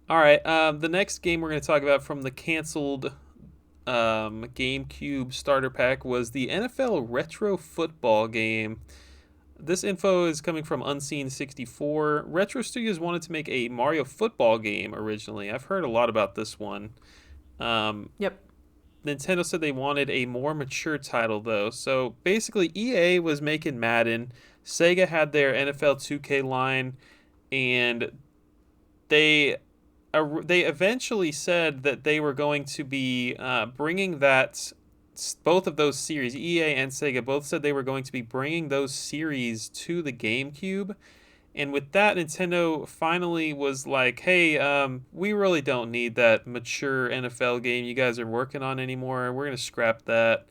All right. The next game we're going to talk about from the canceled GameCube starter pack was the NFL Retro Football game. This info is coming from Unseen64. Retro Studios wanted to make a Mario football game originally. I've heard a lot about this one.
Yep.
Nintendo said they wanted a more mature title, though. So basically, EA was making Madden. Sega had their NFL 2K line, and they eventually said that they were going to be bringing both of those series, EA and Sega, both said they were going to be bringing those series to the GameCube. And with that, Nintendo finally was like, hey, we really don't need that mature NFL game you guys are working on anymore. We're going to scrap that.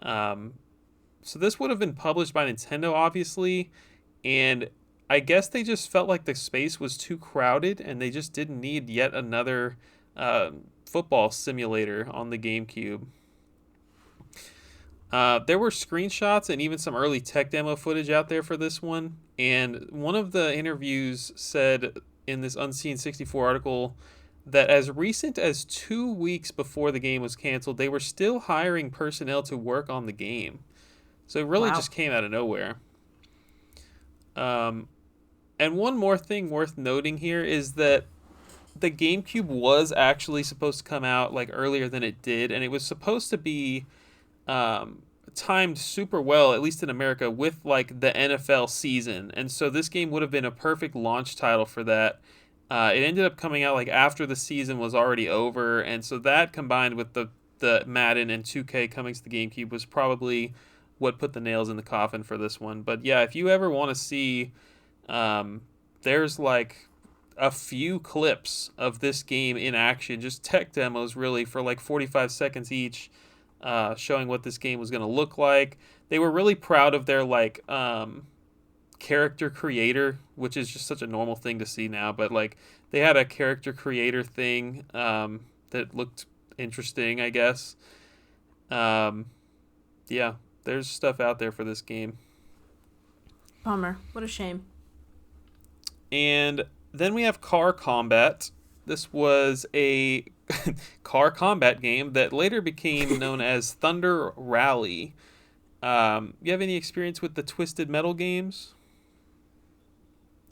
So this would have been published by Nintendo, obviously. And I guess they just felt like the space was too crowded and they just didn't need yet another football simulator on the GameCube. There were screenshots and even some early tech demo footage out there for this one. And one of the interviews said in this Unseen64 article that as recent as 2 weeks before the game was canceled, they were still hiring personnel to work on the game. So it really just came out of nowhere. And one more thing worth noting here is that the GameCube was actually supposed to come out like earlier than it did, and it was supposed to be timed super well, at least in America, with like the NFL season. And so this game would have been a perfect launch title for that. It ended up coming out like after the season was already over, and so that combined with the Madden and 2K coming to the GameCube was probably what put the nails in the coffin for this one. But yeah, if you ever want to see, there's like a few clips of this game in action, just tech demos really for like 45 seconds each, showing what this game was going to look like. They were really proud of their like character creator, which is just such a normal thing to see now, but like they had a character creator thing that looked interesting, I guess. Yeah, there's stuff out there for this game.
Bummer. What a shame.
And then we have Car Combat. This was a car combat game that later became known as Thunder Rally. You have any experience with the Twisted Metal games?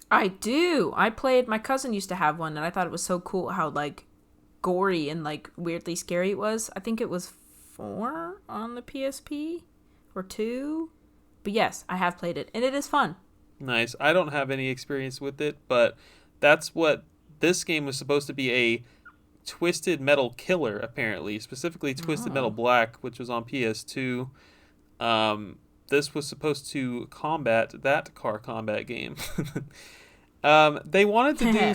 I do. My cousin used to have one, and I thought it was so cool how, like, gory and, like, weirdly scary it was. I think it was 4 on the PSP, or 2. But yes, I have played it, and it is fun.
Nice. I don't have any experience with it, but that's what this game was supposed to be, a Twisted Metal killer, apparently. Specifically Twisted Metal Black, which was on PS2. This was supposed to combat that car combat game. They wanted to do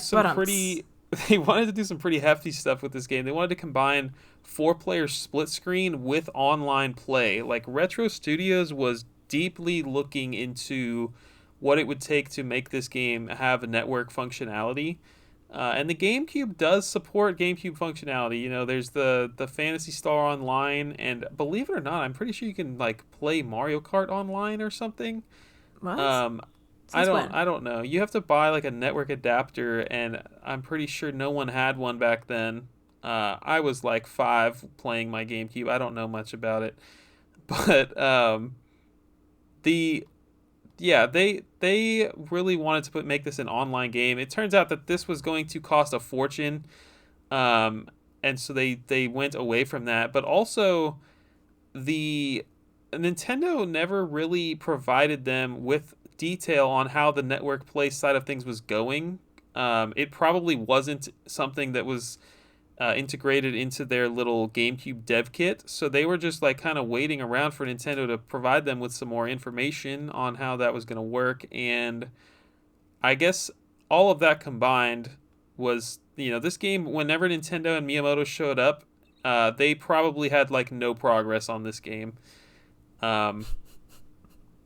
some pretty hefty stuff with this game. They wanted to combine 4-player split screen with online play. Like, Retro Studios was deeply looking into what it would take to make this game have a network functionality. And the GameCube does support GameCube functionality. You know, there's the Phantasy Star Online, and believe it or not, I'm pretty sure you can like play Mario Kart online or something.
What?
I don't know. You have to buy like a network adapter, and I'm pretty sure no one had one back then. I was like 5 playing my GameCube. I don't know much about it, but they really wanted to make this an online game. It turns out that this was going to cost a fortune, and so they went away from that. But also, the Nintendo never really provided them with detail on how the network play side of things was going. It probably wasn't something that was integrated into their little GameCube dev kit, so they were just like kind of waiting around for Nintendo to provide them with some more information on how that was going to work. And I guess all of that combined was, you know, this game, whenever Nintendo and Miyamoto showed up, they probably had like no progress on this game. Oh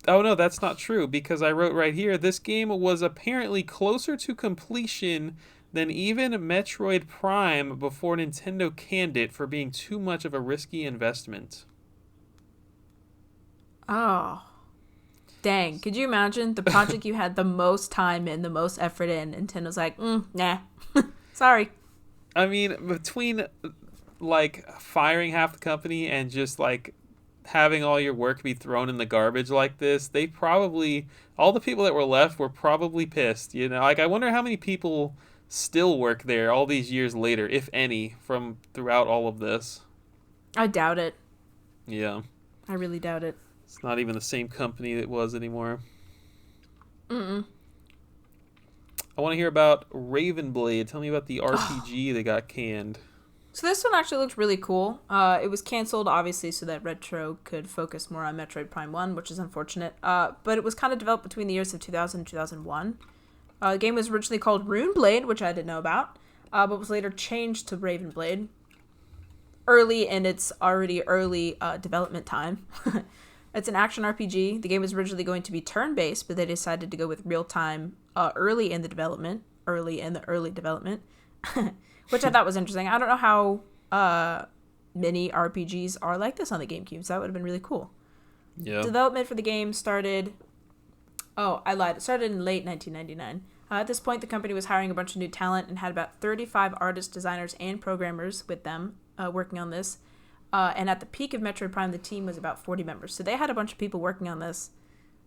no, that's not true, because I wrote right here, this game was apparently closer to completion than even Metroid Prime before Nintendo canned it for being too much of a risky investment.
Oh. Dang. Could you imagine the project you had the most time in, the most effort in, Nintendo's like, nah. Sorry.
I mean, between like firing half the company and just like having all your work be thrown in the garbage like this, they probably, all the people that were left were probably pissed, you know? Like, I wonder how many people still work there all these years later, if any, from throughout all of this.
I doubt it.
Yeah.
I really doubt it.
It's not even the same company it was anymore.
Mm-mm.
I want to hear about Ravenblade. Tell me about the RPG that got canned.
So this one actually looked really cool. It was canceled, obviously, so that Retro could focus more on Metroid Prime 1, which is unfortunate. But it was kind of developed between the years of 2000 and 2001. The game was originally called Runeblade, which I didn't know about, but was later changed to Ravenblade. Early in its already early development time. It's an action RPG. The game was originally going to be turn-based, but they decided to go with real-time early in the development, which I thought was interesting. I don't know how many RPGs are like this on the GameCube, so that would have been really cool.
Yeah.
Development for the game started... Oh, I lied. It started in late 1999. At this point, the company was hiring a bunch of new talent and had about 35 artists, designers, and programmers with them working on this. And at the peak of Metroid Prime, the team was about 40 members. So they had a bunch of people working on this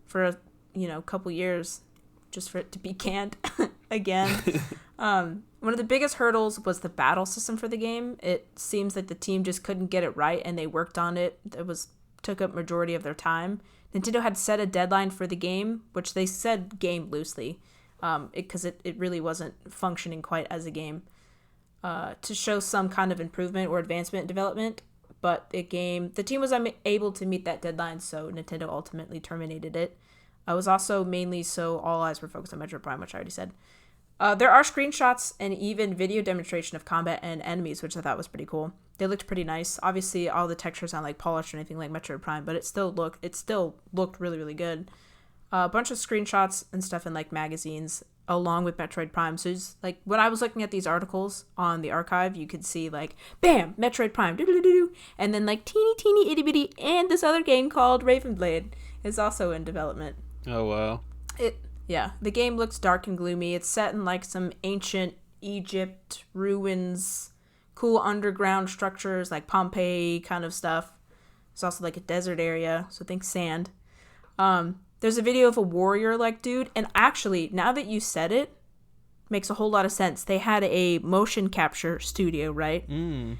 for a couple years just for it to be canned again. One of the biggest hurdles was the battle system for the game. It seems that the team just couldn't get it right, and they worked on it. Took up majority of their time. Nintendo had set a deadline for the game, which they said game loosely, because it really wasn't functioning quite as a game, to show some kind of improvement or advancement in development. But the team was unable to meet that deadline, so Nintendo ultimately terminated it. It was also mainly so all eyes were focused on Metroid Prime, which I already said. There are screenshots and even video demonstration of combat and enemies, which I thought was pretty cool. They looked pretty nice. Obviously, all the textures aren't like polished or anything like Metroid Prime, but it still looked really, really good. A bunch of screenshots and stuff in like magazines along with Metroid Prime. So it's like when I was looking at these articles on the archive, you could see like, bam, Metroid Prime, doo-doo-doo-doo, and then like teeny itty bitty, and this other game called Ravenblade is also in development.
Oh wow.
The game looks dark and gloomy. It's set in like some ancient Egypt ruins, cool underground structures like Pompeii kind of stuff. It's also like a desert area, so think sand. There's a video of a warrior like dude, and actually, now that you said it, makes a whole lot of sense. They had a motion capture studio, right?
Mm.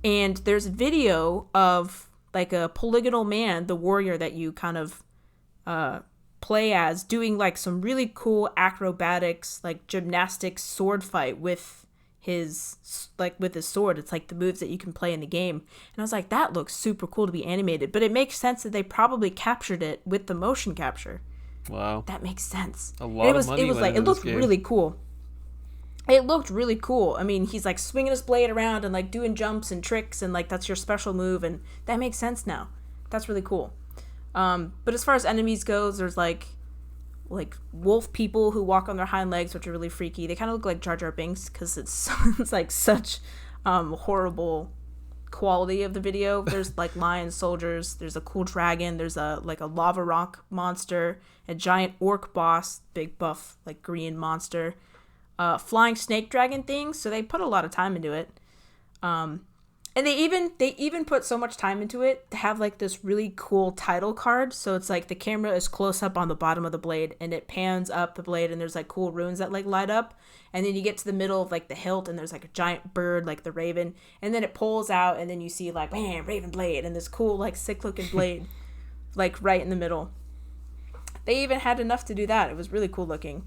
And there's a video of like a polygonal man, the warrior that you kind of play as, doing like some really cool acrobatics, like gymnastics sword fight with his sword. It's like the moves that you can play in the game. And I was like, that looks super cool to be animated, but it makes sense that they probably captured it with the motion capture.
Wow.
That makes sense.
A lot of money
it was
went
like, it
into
looked
this game.
really cool. It looked really cool. I mean, he's like swinging his blade around and like doing jumps and tricks, and like that's your special move, and that makes sense now. That's really cool. But as far as enemies goes, there's like wolf people who walk on their hind legs, which are really freaky. They kind of look like Jar Jar Binks because it's like such horrible quality of the video. There's like lion soldiers. There's a cool dragon. There's a lava rock monster, a giant orc boss, big buff like green monster, flying snake dragon things. So they put a lot of time into it. And they even put so much time into it to have like this really cool title card. So it's like the camera is close up on the bottom of the blade, and it pans up the blade, and there's like cool runes that like light up. And then you get to the middle of like the hilt, and there's like a giant bird like the raven, and then it pulls out, and then you see like, man, Raven blade, and this cool like sick looking blade like right in the middle. They even had enough to do that. It was really cool looking.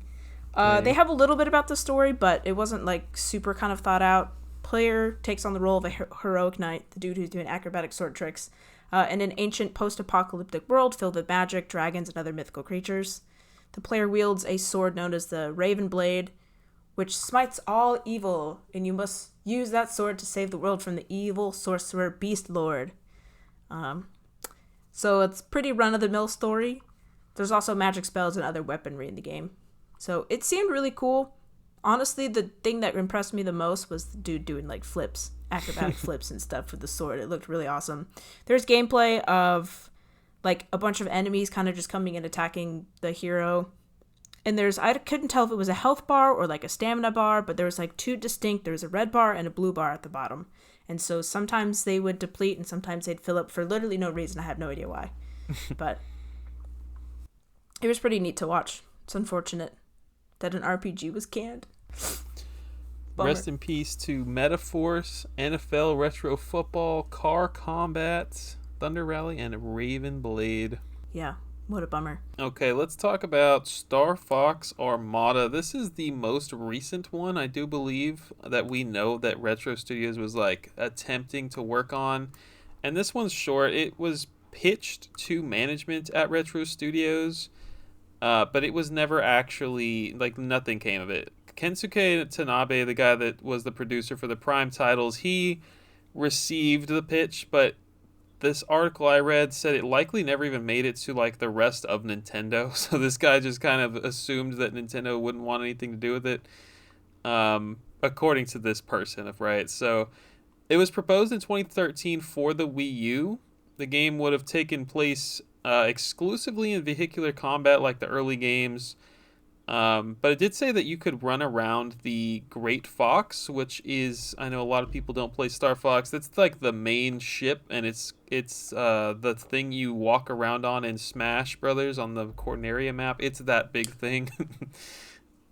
They have a little bit about the story, but it wasn't like super kind of thought out. Player takes on the role of a heroic knight, the dude who's doing acrobatic sword tricks, in an ancient post-apocalyptic world filled with magic, dragons, and other mythical creatures. The player wields a sword known as the Raven Blade, which smites all evil, and you must use that sword to save the world from the evil sorcerer Beast Lord. So it's pretty run-of-the-mill story. There's also magic spells and other weaponry in the game. So it seemed really cool. Honestly, the thing that impressed me the most was the dude doing like flips, acrobatic flips and stuff with the sword. It looked really awesome. There's gameplay of like a bunch of enemies kind of just coming and attacking the hero. And I couldn't tell if it was a health bar or like a stamina bar, but there was like two distinct, there was a red bar and a blue bar at the bottom. And so sometimes they would deplete and sometimes they'd fill up for literally no reason. I have no idea why. But it was pretty neat to watch. It's unfortunate that an RPG was canned. Bummer.
Rest in peace to Metaforce, NFL Retro Football, Car Combat, Thunder Rally, and Raven Blade.
Yeah, what a bummer.
Okay, let's talk about Star Fox Armada. This is the most recent one, I do believe, that we know that Retro Studios was like attempting to work on. And this one's short. It was pitched to management at Retro Studios, but it was never actually, like, nothing came of it. Kensuke Tanabe, the guy that was the producer for the Prime titles, he received the pitch, but this article I read said it likely never even made it to like the rest of Nintendo. So this guy just kind of assumed that Nintendo wouldn't want anything to do with it, according to this person, right? So it was proposed in 2013 for the Wii U. The game would have taken place exclusively in vehicular combat like the early games. But it did say that you could run around the Great Fox, which is, I know a lot of people don't play Star Fox. That's like the main ship, and it's the thing you walk around on in Smash Brothers on the Corneria map. It's that big thing.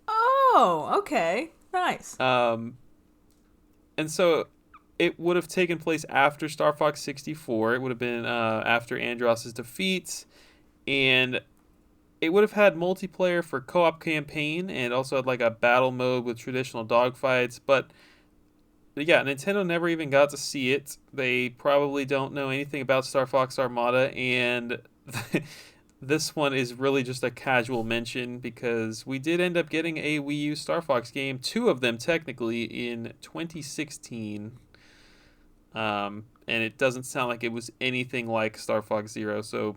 Oh, okay. Nice.
And so it would have taken place after Star Fox 64. It would have been after Andross's defeat, and it would have had multiplayer for co-op campaign and also had like a battle mode with traditional dogfights. But yeah, Nintendo never even got to see it. They probably don't know anything about Star Fox Armada, and this one is really just a casual mention because we did end up getting a Wii U Star Fox game, 2 of them technically, in 2016. And it doesn't sound like it was anything like Star Fox Zero, so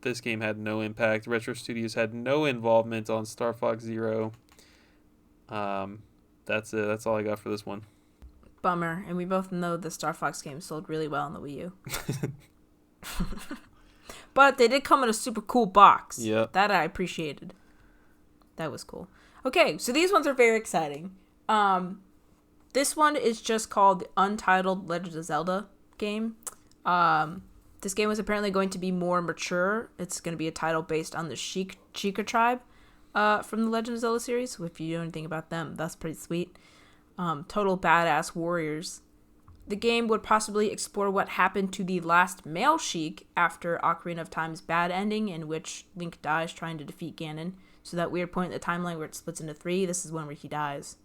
this game had no impact. Retro Studios had no involvement on Star Fox Zero. That's it. That's all I got for this one.
Bummer. And we both know the Star Fox game sold really well on the Wii U. But they did come in a super cool box.
Yeah.
That I appreciated. That was cool. Okay, so these ones are very exciting. This one is just called the Untitled Legend of Zelda game. This game was apparently going to be more mature. It's going to be a title based on the Sheikah tribe from the Legend of Zelda series. If you know anything about them, that's pretty sweet. Total badass warriors. The game would possibly explore what happened to the last male Sheik after Ocarina of Time's bad ending, in which Link dies trying to defeat Ganon. So that weird point in the timeline where it splits into 3, this is one where he dies.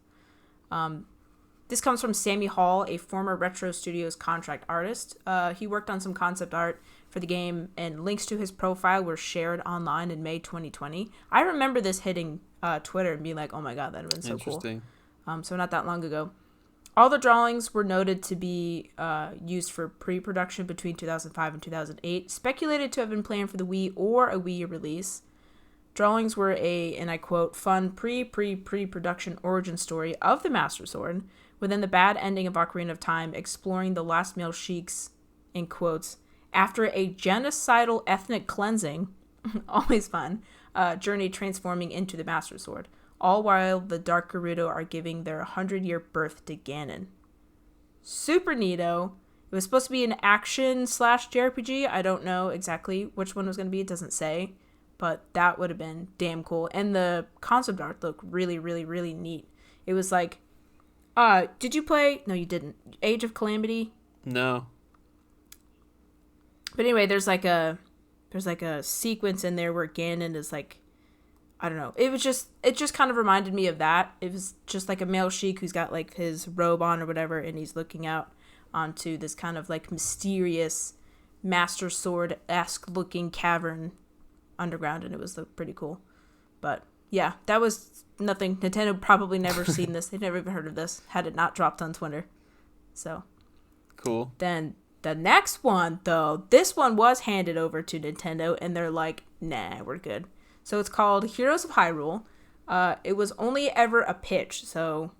This comes from Sammy Hall, a former Retro Studios contract artist. He worked on some concept art for the game, and links to his profile were shared online in May 2020. I remember this hitting Twitter and being like, oh my god, that would have been so cool.
Interesting.
So not that long ago. All the drawings were noted to be used for pre-production between 2005 and 2008, speculated to have been planned for the Wii or a Wii U release. Drawings were a, and I quote, fun pre-production origin story of the Master Sword, within the bad ending of Ocarina of Time, exploring the last male sheiks, in quotes, after a genocidal ethnic cleansing, always fun, journey transforming into the Master Sword, all while the Dark Gerudo are giving their 100-year birth to Ganon. Super neato. It was supposed to be an action/JRPG. I don't know exactly which one it was going to be. It doesn't say. But that would have been damn cool. And the concept art looked really, really, really neat. It was like, did you play? No, you didn't. Age of Calamity?
No.
But anyway, there's like a sequence in there where Ganon is like, I don't know. It just kind of reminded me of that. It was just like a male sheik who's got like his robe on or whatever, and he's looking out onto this kind of like mysterious Master Sword-esque looking cavern underground, and it was pretty cool. But yeah, that was nothing. Nintendo probably never seen this. They'd never even heard of this had it not dropped on Twitter. So
cool.
Then the next one, though, this one was handed over to Nintendo, and they're like, nah, we're good. So it's called Heroes of Hyrule. It was only ever a pitch, so,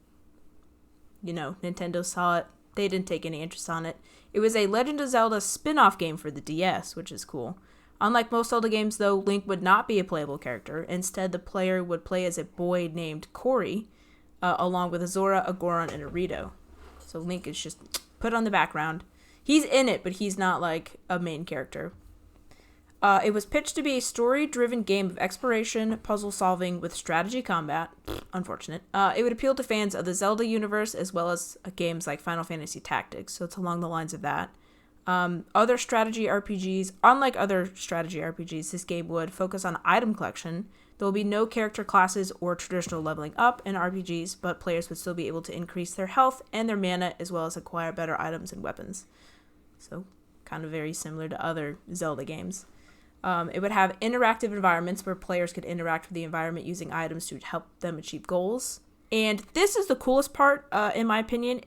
you know, Nintendo saw it. They didn't take any interest on it. It was a Legend of Zelda spin-off game for the DS, which is cool. Unlike most Zelda games, though, Link would not be a playable character. Instead, the player would play as a boy named Corey, along with a Zora, a Goron, and a Rito. So Link is just put on the background. He's in it, but he's not like a main character. It was pitched to be a story-driven game of exploration, puzzle solving with strategy combat. Unfortunate. It would appeal to fans of the Zelda universe as well as games like Final Fantasy Tactics, so it's along the lines of that. Other strategy RPGs, unlike other strategy RPGs, this game would focus on item collection. There will be no character classes or traditional leveling up in RPGs, but players would still be able to increase their health and their mana as well as acquire better items and weapons. So, kind of very similar to other Zelda games. It would have interactive environments where players could interact with the environment using items to help them achieve goals. And this is the coolest part, in my opinion.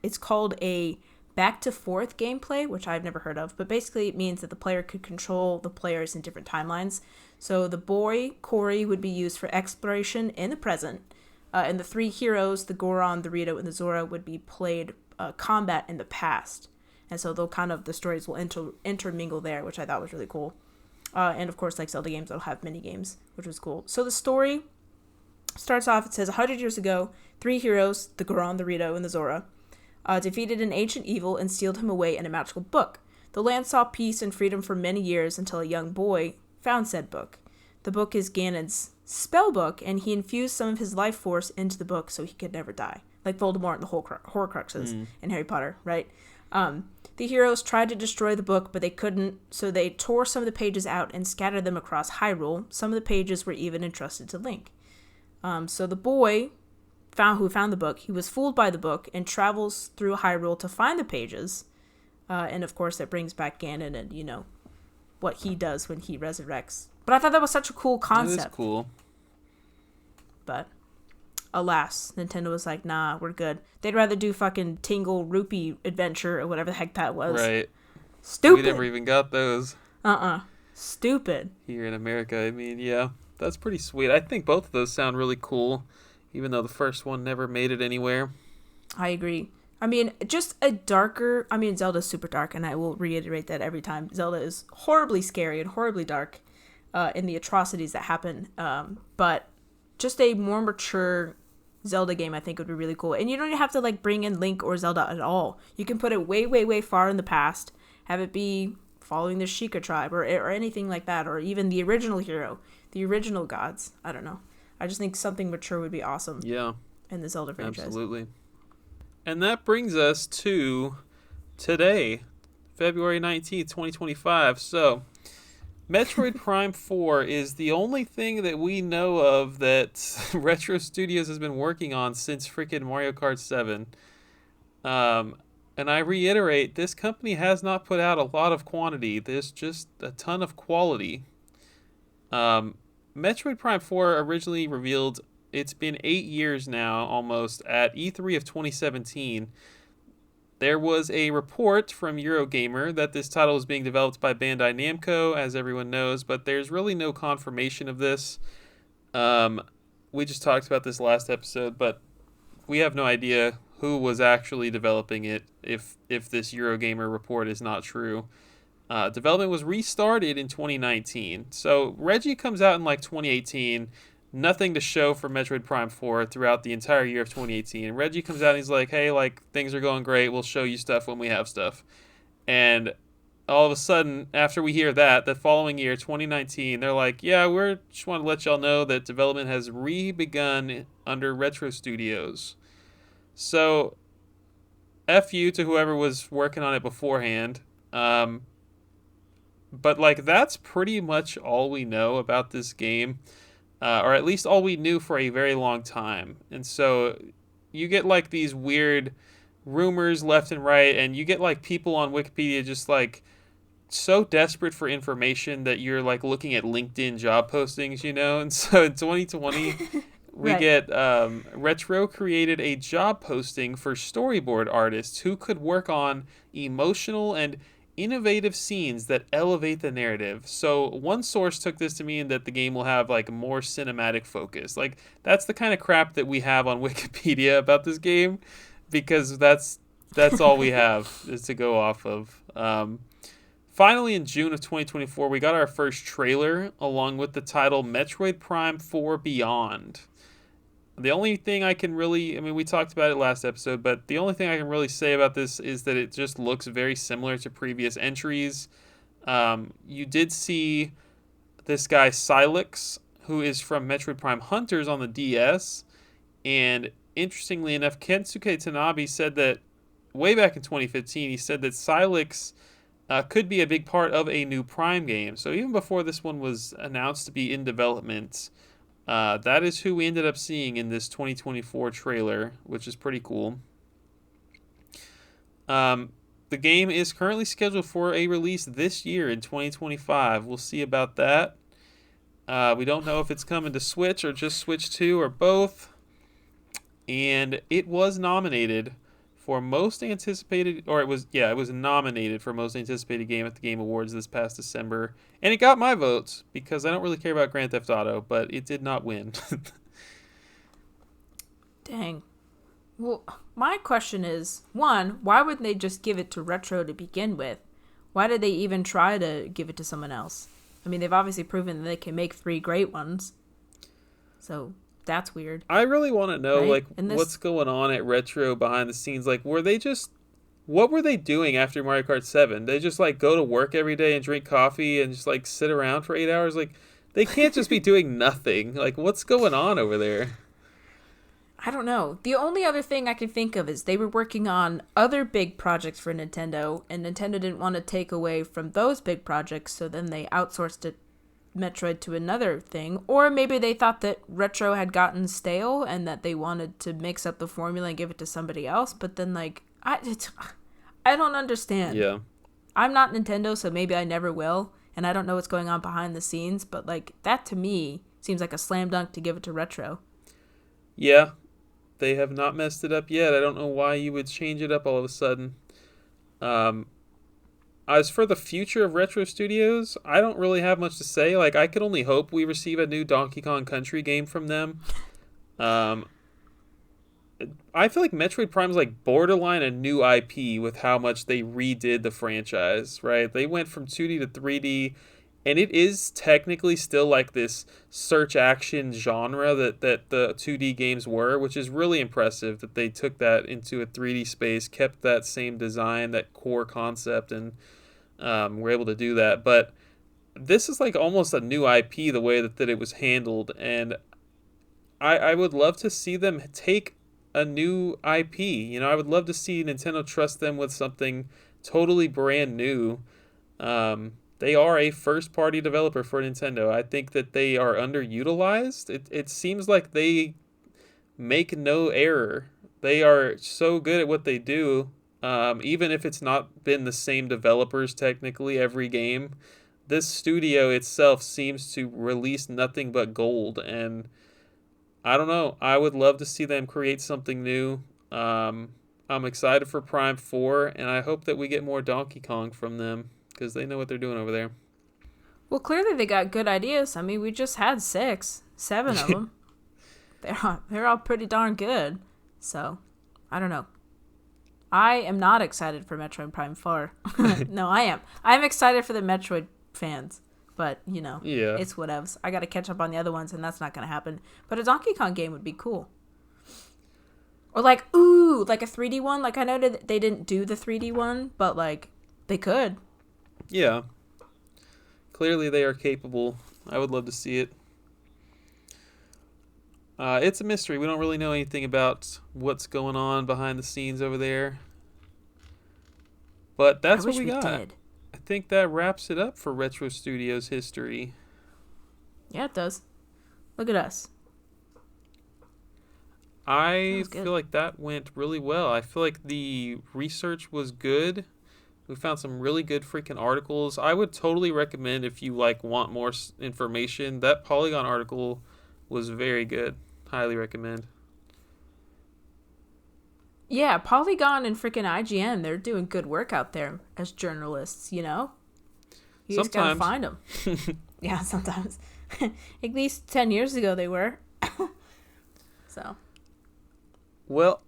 It's called a back to forth gameplay, which I've never heard of. But basically it means that the player could control the players in different timelines. So the boy, Corey, would be used for exploration in the present. And the three heroes, the Goron, the Rito, and the Zora, would be played combat in the past. And so the stories will intermingle there, which I thought was really cool. And of course, like Zelda games, they'll have mini games, which was cool. So the story starts off, it says 100 years ago, three heroes, the Goron, the Rito, and the Zora, defeated an ancient evil and sealed him away in a magical book. The land saw peace and freedom for many years until a young boy found said book. The book is Ganon's spell book, and he infused some of his life force into the book so he could never die. Like Voldemort and the whole Horcruxes in Harry Potter, right? The heroes tried to destroy the book, but they couldn't, so they tore some of the pages out and scattered them across Hyrule. Some of the pages were even entrusted to Link. So the boy who found the book, he was fooled by the book and travels through Hyrule to find the pages. And of course, that brings back Ganon and, what he does when he resurrects. But I thought that was such a cool concept.
It is cool.
But alas, Nintendo was like, nah, we're good. They'd rather do fucking Tingle Rupee Adventure or whatever the heck that was.
Right.
Stupid.
We never even got those.
Stupid.
Here in America. I mean, yeah, that's pretty sweet. I think both of those sound really cool, even though the first one never made it anywhere.
I agree. I mean, just a darker... I mean, Zelda's super dark, and I will reiterate that every time. Zelda is horribly scary and horribly dark in the atrocities that happen. But just a more mature Zelda game, I think, would be really cool. And you don't even have to, bring in Link or Zelda at all. You can put it way, way, way far in the past. Have it be following the Sheikah tribe or anything like that. Or even the original hero. The original gods. I don't know. I just think something mature would be awesome.
Yeah.
In the Zelda franchise.
Absolutely. And that brings us to today, February 19th, 2025. So, Metroid Prime 4 is the only thing that we know of that Retro Studios has been working on since freaking Mario Kart 7. And I reiterate, this company has not put out a lot of quantity. There's just a ton of quality. Metroid Prime 4 originally revealed, it's been 8 years now, almost, at E3 of 2017. There was a report from Eurogamer that this title was being developed by Bandai Namco, as everyone knows, but there's really no confirmation of this. We just talked about this last episode, but we have no idea who was actually developing it if this Eurogamer report is not true. Development was restarted in 2019. So Reggie comes out in 2018. Nothing to show for Metroid Prime 4 throughout the entire year of 2018. And Reggie comes out and he's like, hey, things are going great. We'll show you stuff when we have stuff. And all of a sudden, after we hear that, the following year, 2019, they're like, yeah, we just want to let y'all know that development has re-begun under Retro Studios. So, F you to whoever was working on it beforehand. But, that's pretty much all we know about this game. Or at least all we knew for a very long time. And so you get these weird rumors left and right, and you get people on Wikipedia just so desperate for information that you're looking at LinkedIn job postings, And so in 2020, we get Retro created a job posting for storyboard artists who could work on emotional and innovative scenes that elevate the narrative. So one source took this to mean that the game will have more cinematic focus. That's the kind of crap that we have on Wikipedia about this game, because that's all we have is to go off of. Finally, in June of 2024, we got our first trailer along with the title Metroid Prime 4 Beyond. The only thing I can really, I mean, we talked about it last episode, but the only thing I can really say about this is that it just looks very similar to previous entries. You did see this guy Silex, who is from Metroid Prime Hunters on the DS, and interestingly enough, Kensuke Tanabe said that way back in 2015, he said that Silex could be a big part of a new Prime game. So even before this one was announced to be in development, that is who we ended up seeing in this 2024 trailer, which is pretty cool. The game is currently scheduled for a release this year in 2025. We'll see about that. We don't know if it's coming to Switch or just Switch 2 or both. And it was nominated for most anticipated, or it was nominated for most anticipated game at the Game Awards this past December. And it got my votes because I don't really care about Grand Theft Auto, but it did not win.
Dang. Well, my question is, one, why wouldn't they just give it to Retro to begin with? Why did they even try to give it to someone else? I mean, they've obviously proven that they can make 3 great ones. So that's weird.
I really want to know,
right?
what's going on at Retro behind the scenes. Like, what were they doing after Mario Kart 7? They just, go to work every day and drink coffee and just, sit around for 8 hours? Like, they can't just be doing nothing. Like, what's going on over there?
I don't know. The only other thing I can think of is they were working on other big projects for Nintendo, and Nintendo didn't want to take away from those big projects, so then they outsourced it, Metroid, to another thing. Or maybe they thought that Retro had gotten stale and that they wanted to mix up the formula and give it to somebody else, but then, I don't understand.
Yeah.
I'm not Nintendo, so maybe I never will, and I don't know what's going on behind the scenes, but, that to me seems like a slam dunk to give it to Retro.
Yeah. They have not messed it up yet. I don't know why you would change it up all of a sudden. As for the future of Retro Studios, I don't really have much to say. I could only hope we receive a new Donkey Kong Country game from them. I feel like Metroid Prime is borderline a new IP with how much they redid the franchise, right? They went from 2D to 3D, and it is technically still this search action genre that the 2D games were, which is really impressive that they took that into a 3D space, kept that same design, that core concept, and were able to do that. But this is almost a new IP the way that it was handled, and I would love to see them take a new IP. I would love to see Nintendo trust them with something totally brand new. They are a first-party developer for Nintendo. I think that they are underutilized. It seems like they make no error. They are so good at what they do, even if it's not been the same developers technically every game. This studio itself seems to release nothing but gold, and I don't know. I would love to see them create something new. I'm excited for Prime 4, and I hope that we get more Donkey Kong from them, because they know what they're doing over there.
Well, clearly they got good ideas. I mean, we just had 7 of them. They're all pretty darn good. So, I don't know. I am not excited for Metroid Prime 4. No, I am. I'm excited for the Metroid fans. But,
Yeah.
It's whatevs. I got to catch up on the other ones, and that's not going to happen. But a Donkey Kong game would be cool. Or a 3D one. I know that they didn't do the 3D one, but, they could.
Yeah. Clearly they are capable. I would love to see it. It's a mystery. We don't really know anything about what's going on behind the scenes over there. But that's what we got.
Did.
I think that wraps it up for Retro Studios history.
Yeah, it does. Look at us.
I feel like that went really well. I feel like the research was good. We found some really good freaking articles. I would totally recommend, if you want more information, that Polygon article was very good. Highly recommend.
Yeah, Polygon and freaking IGN, they're doing good work out there as journalists, You just gotta find them. Yeah, sometimes. At least 10 years ago they were. So.
Well,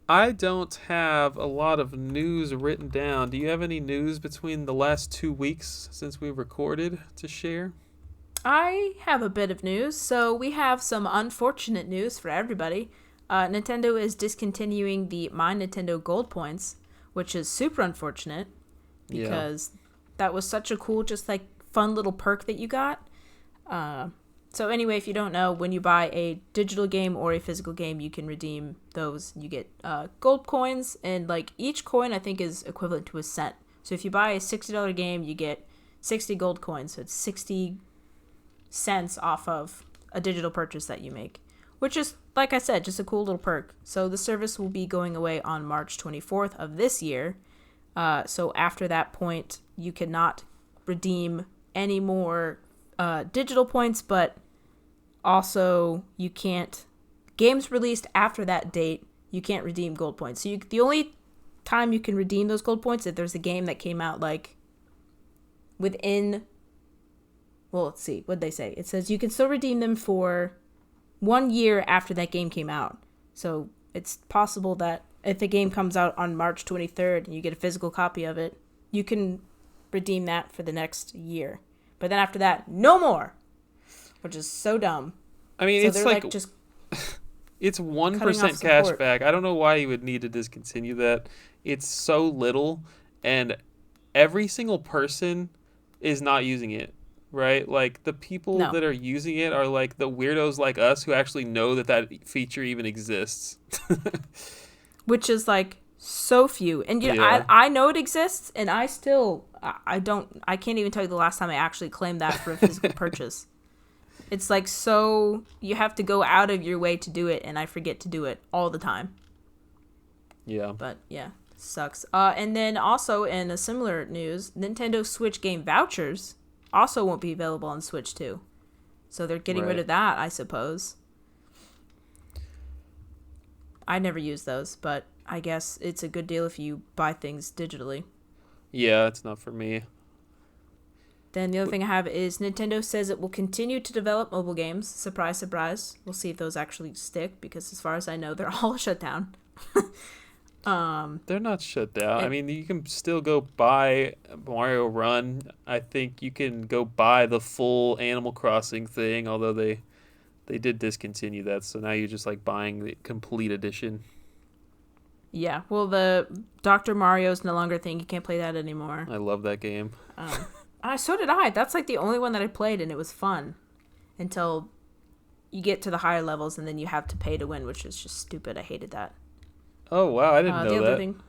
I don't have a lot of news written down. Do you have any news between the last 2 weeks since we recorded to share?
I have a bit of news. So we have some unfortunate news for everybody. Nintendo is discontinuing the My Nintendo Gold points, which is super unfortunate
Yeah.
because that was such a cool, just like fun little perk that you got. So anyway, if you don't know, when you buy a digital game or a physical game, you can redeem those. You get gold coins, and like each coin I think is equivalent to a cent. So if you buy a $60 game, you get 60 gold coins. So it's 60 cents off of a digital purchase that you make, which is, like I said, just a cool little perk. So the service will be going away on March 24th of this year. So after that point, you cannot redeem any more digital points, but also you can't, games released after that date, you can't redeem gold points. So the only time you can redeem those gold points if there's a game that came out like within, well, let's see, what'd they say? It says you can still redeem them for 1 year after that game came out. So it's possible that if the game comes out on March 23rd and you get a physical copy of it, you can redeem that for the next year. But then after that, no more, which is so dumb.
I mean,
So
it's
they're
like
just
it's
cutting
1%
off
cash
support.
back. I don't know why you would need to discontinue that. It's so little, and every single person is not using it, right? Like the people
No,
that are using it are like the weirdos like us who actually know that that feature even exists.
which is like so few. And you know,
Yeah.
I know it exists, and I still I can't even tell you the last time I actually claimed that for a physical purchase. It's like, so you have to go out of your way to do it, and I forget to do it all the time.
Yeah.
But yeah, sucks. And then also in a similar news, Nintendo Switch game vouchers also won't be available on Switch 2. So they're getting rid
Right.
of that, I suppose. I never use those, but I guess it's a good deal if you buy things digitally.
Yeah, it's not for me.
Then the other thing I have is Nintendo says it will continue to develop mobile games. Surprise, surprise. We'll see if those actually stick, because as far as I know, they're all shut down.
They're not shut down. I
And
mean, you can still go buy Mario Run. I think you can go buy the full Animal Crossing thing, although they did discontinue that. So now you're just like buying the complete edition.
yeah, well, the Dr. Mario's no longer a thing. You can't play that anymore.
I love that game.
Um, so did I. That's like the only one that I played, and it was fun until you get to the higher levels, and then you have to pay to win, which is just stupid. I hated that.
Oh wow, I didn't
The
know
other
that.
thing,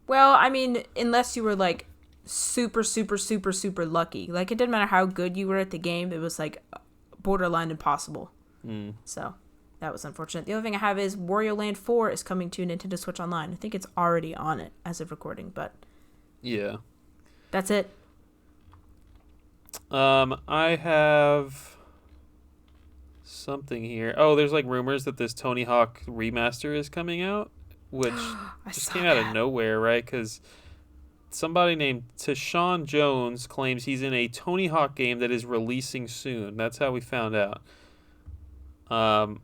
well, I mean, unless you were like super, super, super, super lucky. Like, it didn't matter how good you were at the game, it was like borderline impossible.
Mm,
So that was unfortunate. The other thing I have is Wario Land 4 is coming to Nintendo Switch Online. I think it's already on it as of recording, but
yeah.
that's it.
I have something here. Oh, there's like rumors that this Tony Hawk remaster is coming out, which
I
just
saw
came out of
that.
nowhere, right? Because somebody named Tashawn Jones claims he's in a Tony Hawk game that is releasing soon. That's how we found out. Um,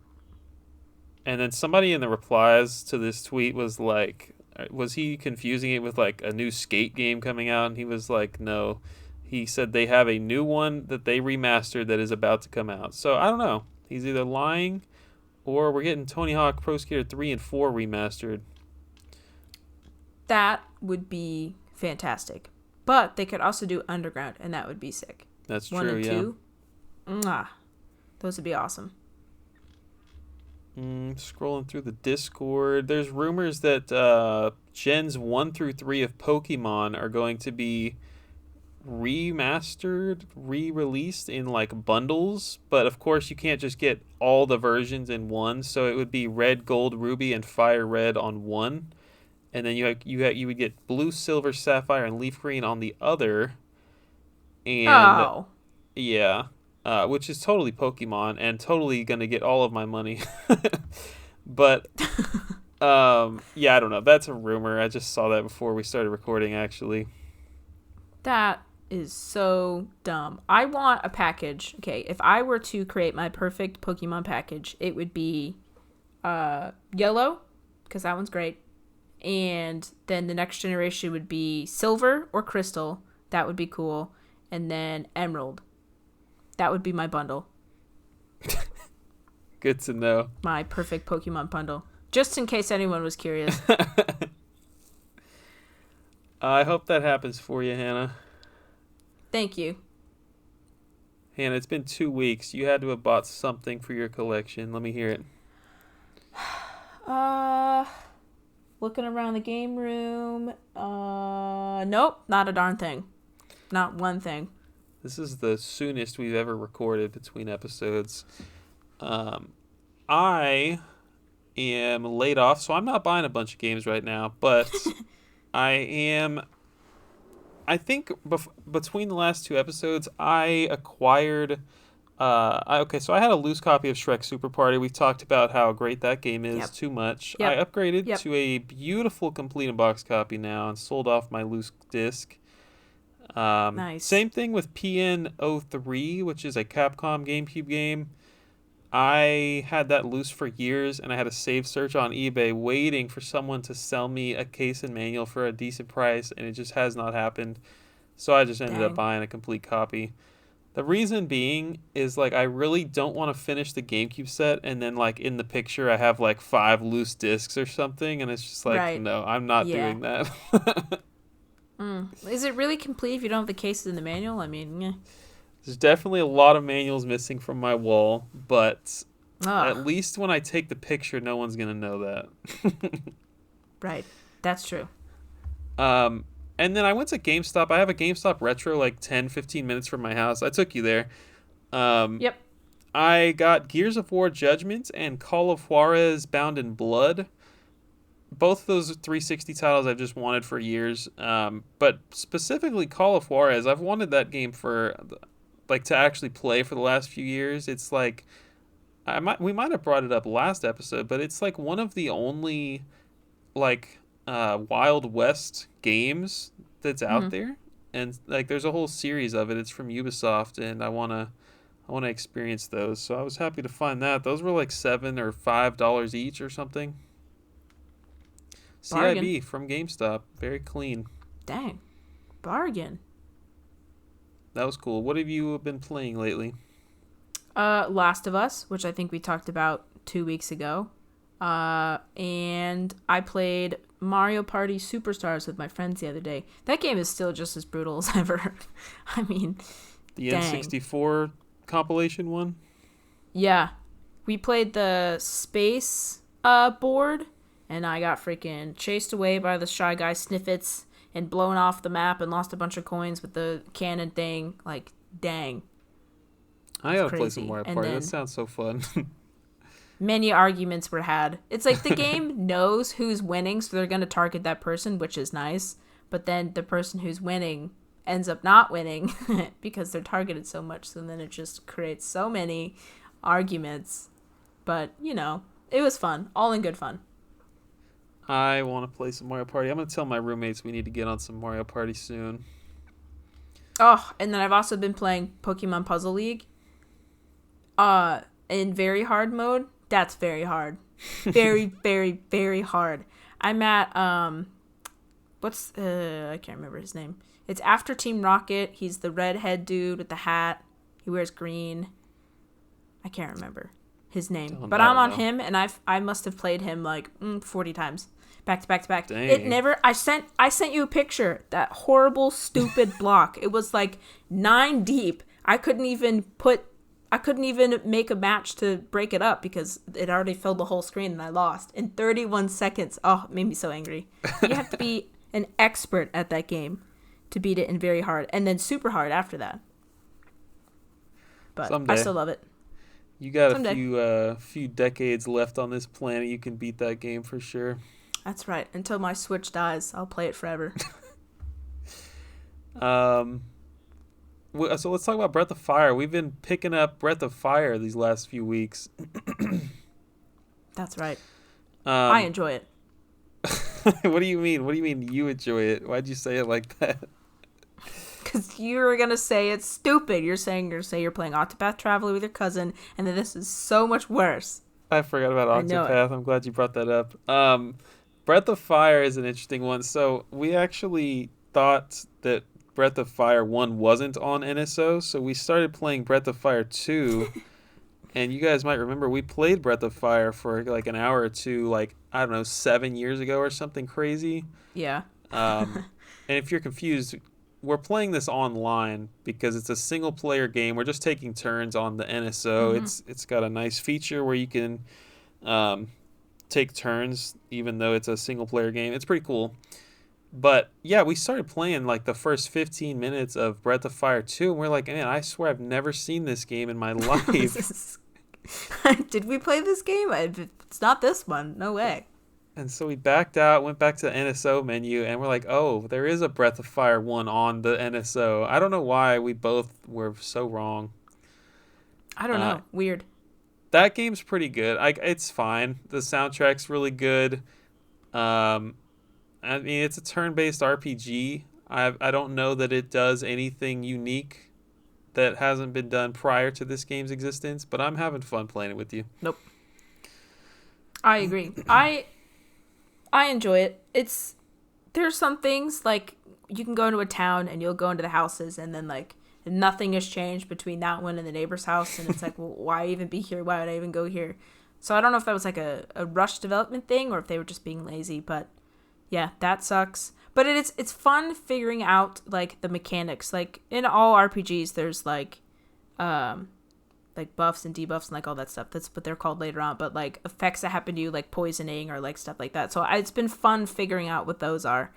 and then somebody in the replies to this tweet was like, was he confusing it with like a new skate game coming out? And he was like, no. He said they have a new one that they remastered that is about to come out. So I don't know. He's either lying or we're getting Tony Hawk Pro Skater 3 and 4 remastered.
That would be fantastic. But they could also do Underground, and that would be sick.
That's
1
true,
and
yeah.
2, mwah, those would be awesome.
Scrolling through the Discord, there's rumors that Gens 1 through 3 of Pokemon are going to be remastered, re-released in like bundles, but of course you can't just get all the versions in one, so it would be Red, Gold, Ruby, and Fire Red on one, and then you would get Blue, Silver, Sapphire, and Leaf Green on the other, and
Oh,
yeah, which is totally Pokemon and totally gonna get all of my money. But yeah, I don't know. That's a rumor. I just saw that before we started recording, actually.
that is so dumb. I want a package. Okay, if I were to create my perfect Pokemon package, it would be yellow, because that one's great. And then the next generation would be silver or crystal. That would be cool. And then emerald. That would be my bundle.
Good to know.
My perfect Pokemon bundle. Just in case anyone was curious.
I hope that happens for you, Hannah.
Thank you.
Hannah, it's been 2 weeks. You had to have bought something for your collection. Let me hear it.
Looking around the game room. Nope, not a darn thing. Not one thing.
This is the soonest we've ever recorded between episodes. I am laid off, so I'm not buying a bunch of games right now, but I think between the last 2 episodes, I acquired. So I had a loose copy of Shrek Super Party. We've talked about how great that game is too much.
Yep.
I upgraded
Yep.
to a beautiful complete in box copy now and sold off my loose disc.
Nice.
Same thing with PN03, which is a Capcom GameCube game. I had that loose for years, and I had a save search on eBay waiting for someone to sell me a case and manual for a decent price, and it just has not happened. So I just ended up buying a complete copy. The reason being is, like, I really don't want to finish the GameCube set, and then, like, in the picture I have, like, 5 loose discs or something, and it's just like, no, I'm not doing that.
Is it really complete if you don't have the cases in the manual? I mean,
There's definitely a lot of manuals missing from my wall, but at least when I take the picture, no one's going to know that.
Right. That's true.
And then I went to GameStop. I have a GameStop Retro like 10, 15 minutes from my house. I took you there.
Yep.
I got Gears of War Judgment and Call of Juarez Bound in Blood. Both of those 360 titles I've just wanted for years. But specifically Call of Juarez, I've wanted that game for, like, to actually play for the last few years. It's like, we might have brought it up last episode, but it's like one of the only, like, Wild West games that's out there, and like there's a whole series of it. It's from Ubisoft, and I wanna experience those. So I was happy to find that. Those were like $7 or $5 each or something.
Bargain.
CIB from GameStop, very clean.
Dang, bargain.
That was cool. What have you been playing lately?
Last of Us, which I think we talked about 2 weeks ago. And I played Mario Party Superstars with my friends the other day. That game is still just as brutal as ever. I mean,
the
dang.
N64 compilation one?
Yeah. We played the space board, and I got freaking chased away by the Shy Guy Sniffets and blown off the map and lost a bunch of coins with the cannon thing. Like, dang.
I gotta play some Mario Party. That sounds so fun.
Many arguments were had. It's like the game knows who's winning, so they're going to target that person, which is nice. But then the person who's winning ends up not winning because they're targeted so much. So then it just creates so many arguments. But, you know, it was fun. All in good fun.
I want to play some Mario Party. I'm going to tell my roommates we need to get on some Mario Party soon.
Oh, and then I've also been playing Pokemon Puzzle League. In very hard mode. That's very hard. Very, very, very hard. I'm at, I can't remember his name. It's after Team Rocket. He's the redhead dude with the hat. He wears green. I can't remember his name. But I'm on him, and I must have played him like 40 times. Back to back to back.
Dang.
It never, I sent you a picture. That horrible, stupid block. It was like 9 deep. I couldn't even make a match to break it up because it already filled the whole screen and I lost in 31 seconds. Oh, it made me so angry. You have to be an expert at that game to beat it in very hard and then super hard after that. But
someday.
I still love it.
You got
Someday.
a few decades left on this planet. You can beat that game for sure.
That's right. Until my Switch dies, I'll play it forever.
So let's talk about Breath of Fire. We've been picking up Breath of Fire these last few weeks.
That's right. I enjoy it.
What do you mean? What do you mean you enjoy it? Why'd you say it like that?
Because you were going to say it's stupid. You're playing Octopath Traveler with your cousin, and then this is so much worse.
I forgot about Octopath. I'm glad you brought that up. Breath of Fire is an interesting one. So we actually thought that Breath of Fire 1 wasn't on NSO, so we started playing Breath of Fire 2. And you guys might remember we played Breath of Fire for like an hour or two, like, I don't know, 7 years ago or something crazy.
Yeah.
Um, and if you're confused, we're playing this online because it's a single player game. We're just taking turns on the NSO.
Mm-hmm.
It's got a nice feature where you can um, take turns even though it's a single player game. It's pretty cool. But yeah, we started playing like the first 15 minutes of Breath of Fire 2, and we're like, man, I swear I've never seen this game in my life.
Did we play this game? It's not this one. No way.
And so we backed out, went back to the NSO menu, and we're like, oh, there is a Breath of Fire 1 on the NSO. I don't know why we both were so wrong.
I don't know. Weird.
That game's pretty good. It's fine. The soundtrack's really good. I mean, it's a turn-based RPG. I don't know that it does anything unique that hasn't been done prior to this game's existence, but I'm having fun playing it with you.
Nope. I agree. I enjoy it. There's some things like you can go into a town and you'll go into the houses and then like nothing has changed between that one and the neighbor's house, and it's like, well, why even be here? Why would I even go here? So I don't know if that was like a rush development thing or if they were just being lazy, but yeah, that sucks. But it's fun figuring out like the mechanics. Like in all RPGs, there's like buffs and debuffs and like all that stuff. That's what they're called later on. But like effects that happen to you, like poisoning or like stuff like that. So it's been fun figuring out what those are.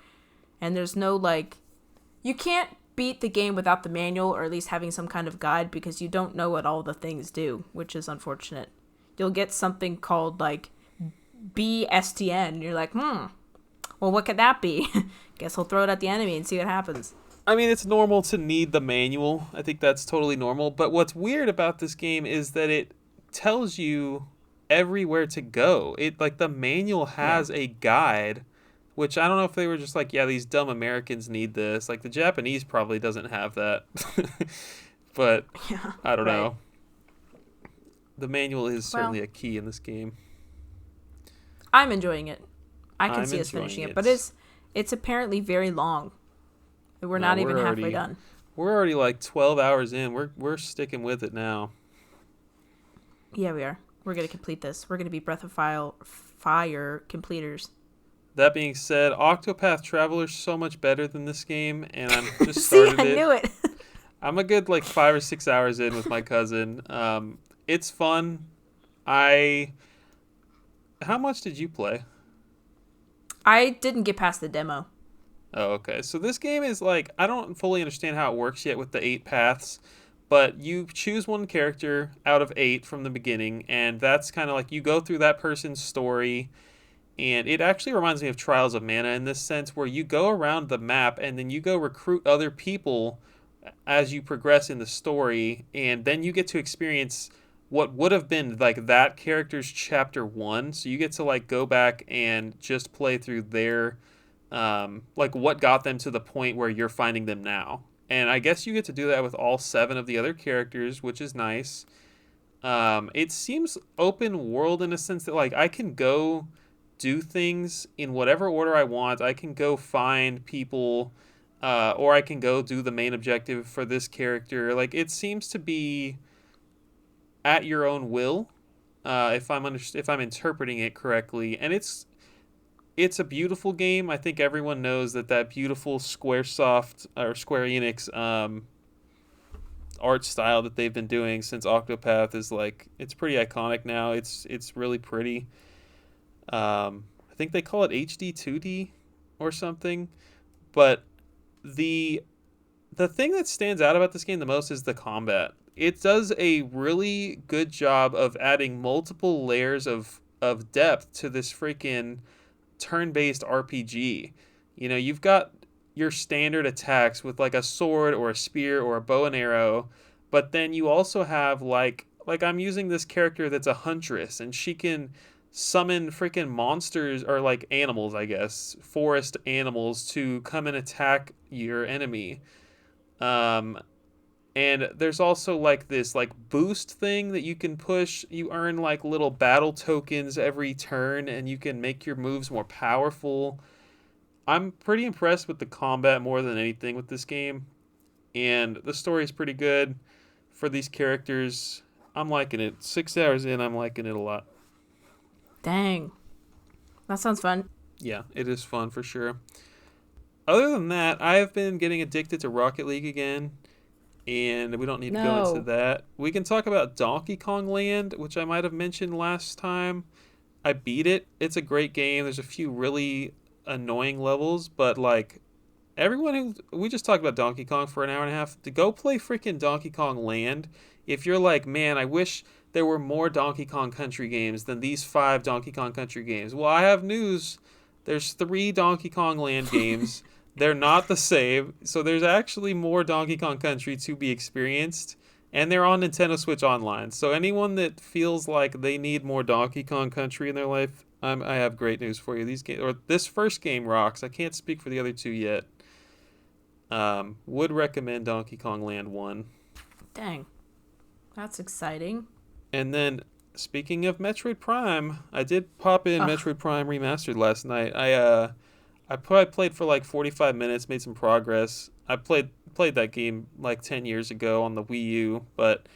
And there's no like, you can't beat the game without the manual or at least having some kind of guide because you don't know what all the things do, which is unfortunate. You'll get something called like BSTN. And you're like, well, what could that be? Guess we'll throw it at the enemy and see what happens.
I mean, it's normal to need the manual. I think that's totally normal. But what's weird about this game is that it tells you everywhere to go. It like the manual has a guide, which I don't know if they were just like, yeah, these dumb Americans need this. Like the Japanese probably doesn't have that. But
Yeah,
I don't know. The manual is certainly a key in this game.
I'm enjoying it. I can
I'm
see us
enjoying
finishing it,
it.
but it's apparently very long. We're not even halfway done.
We're already like 12 hours in. We're sticking with it now.
Yeah, we are. We're gonna complete this. We're gonna be Breath of Fire completers.
That being said, Octopath Traveler's so much better than this game, and I'm just
See,
started
I knew it.
I'm a good like 5 or 6 hours in with my cousin. It's fun. How much did you play?
I didn't get past the demo.
Oh, okay. So this game is like, I don't fully understand how it works yet with the 8 paths, but you choose one character out of 8 from the beginning, and that's kind of like you go through that person's story, and it actually reminds me of Trials of Mana in this sense where you go around the map and then you go recruit other people as you progress in the story, and then you get to experience what would have been like that character's chapter 1. So you get to like go back and just play through their like what got them to the point where you're finding them now. And I guess you get to do that with all 7 of the other characters, which is nice. It seems open world in a sense that like I can go do things in whatever order I want. I can go find people, or I can go do the main objective for this character. Like it seems to be at your own will, if I'm interpreting it correctly, and it's a beautiful game. I think everyone knows that beautiful SquareSoft or Square Enix art style that they've been doing since Octopath is like, it's pretty iconic now. It's really pretty. I think they call it HD 2D or something, but the thing that stands out about this game the most is the combat. It does a really good job of adding multiple layers of depth to this freaking turn-based RPG. You know, you've got your standard attacks with like a sword or a spear or a bow and arrow, but then you also have like I'm using this character that's a huntress, and she can summon freaking monsters or like animals, I guess, forest animals to come and attack your enemy. And there's also like this like boost thing that you can push. You earn like little battle tokens every turn, and you can make your moves more powerful. I'm pretty impressed with the combat more than anything with this game, and the story is pretty good for these characters. I'm liking it. 6 hours in, I'm liking it a lot.
Dang. That sounds fun.
Yeah, it is fun for sure. Other than that, I have been getting addicted to Rocket League again, and we don't need to go into
No.
that. We can talk about Donkey Kong Land, which I might have mentioned last time. I beat it. It's a great game. There's a few really annoying levels, but like everyone who we just talked about Donkey Kong for an hour and a half, to go play freaking Donkey Kong Land. If you're like, man, I wish there were more Donkey Kong Country games than these 5 Donkey Kong Country games. Well, I have news. There's 3 Donkey Kong Land games. They're not the same. So there's actually more Donkey Kong Country to be experienced. And they're on Nintendo Switch Online. So anyone that feels like they need more Donkey Kong Country in their life, I have great news for you. This first game rocks. I can't speak for the other 2 yet. Would recommend Donkey Kong Land 1.
Dang. That's exciting.
And then, speaking of Metroid Prime, I did pop in Metroid Prime Remastered last night. I probably played for like 45 minutes, made some progress. I played that game like 10 years ago on the Wii U, but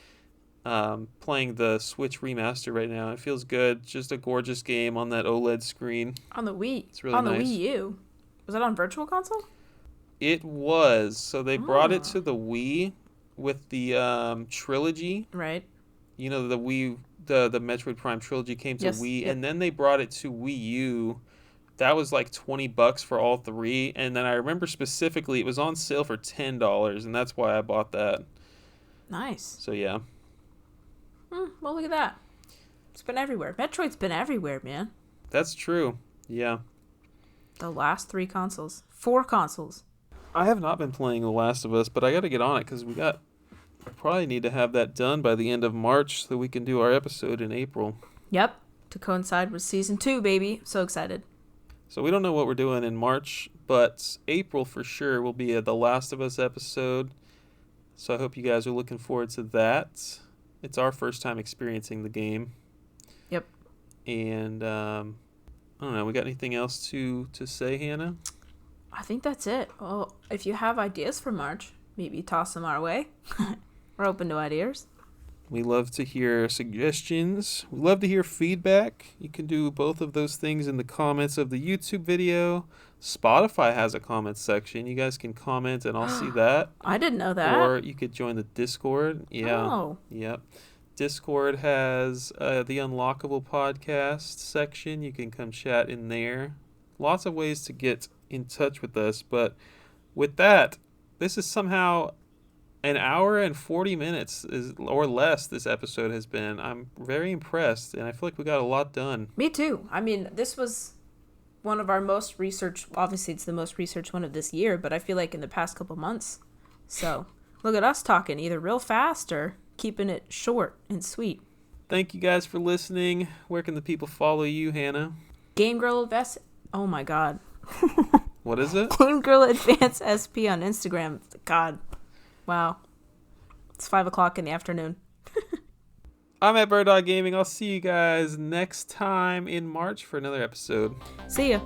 playing the Switch Remaster right now. It feels good. Just a gorgeous game on that OLED screen.
On the Wii.
It's really
on
nice.
the Wii U. Was that on Virtual Console?
It was. So they brought it to the Wii with the trilogy.
Right.
You know, the Metroid Prime trilogy came to Wii, and then they brought it to Wii U. That was like $20 for all 3, and then I remember specifically it was on sale for $10, and that's why I bought that.
Nice.
So yeah.
Well, look at that. It's been everywhere. Metroid's been everywhere, man.
That's true. Yeah.
The last 3 consoles. 4 consoles.
I have not been playing The Last of Us, but I got to get on it because we probably need to have that done by the end of March so we can do our episode in April.
Yep. To coincide with season 2, baby. So excited.
So we don't know what we're doing in March, but April for sure will be a The Last of Us episode. So I hope you guys are looking forward to that. It's our first time experiencing the game.
Yep.
And I don't know, we got anything else to say, Hannah?
I think that's it. Well, if you have ideas for March, maybe toss them our way. We're open to ideas.
We love to hear suggestions. We love to hear feedback. You can do both of those things in the comments of the YouTube video. Spotify has a comment section. You guys can comment and I'll see that.
I didn't know that.
Or you could join the Discord. Yeah.
Oh.
Yep. Discord has the Unlockable podcast section. You can come chat in there. Lots of ways to get in touch with us. But with that, this is somehow an hour and 40 minutes or less this episode has been. I'm very impressed, and I feel like we got a lot done.
Me too. I mean, this was one of our most researched, obviously it's the most researched one of this year, but I feel like in the past couple months. So look at us talking either real fast or keeping it short and sweet.
Thank you guys for listening. Where can the people follow you, Hannah?
Game Girl Advance. Oh my God.
What is it?
Game Girl Advance SP on Instagram. God. Wow. It's 5:00 in the afternoon.
I'm at Bird Dog Gaming. I'll see you guys next time in March for another episode.
See ya.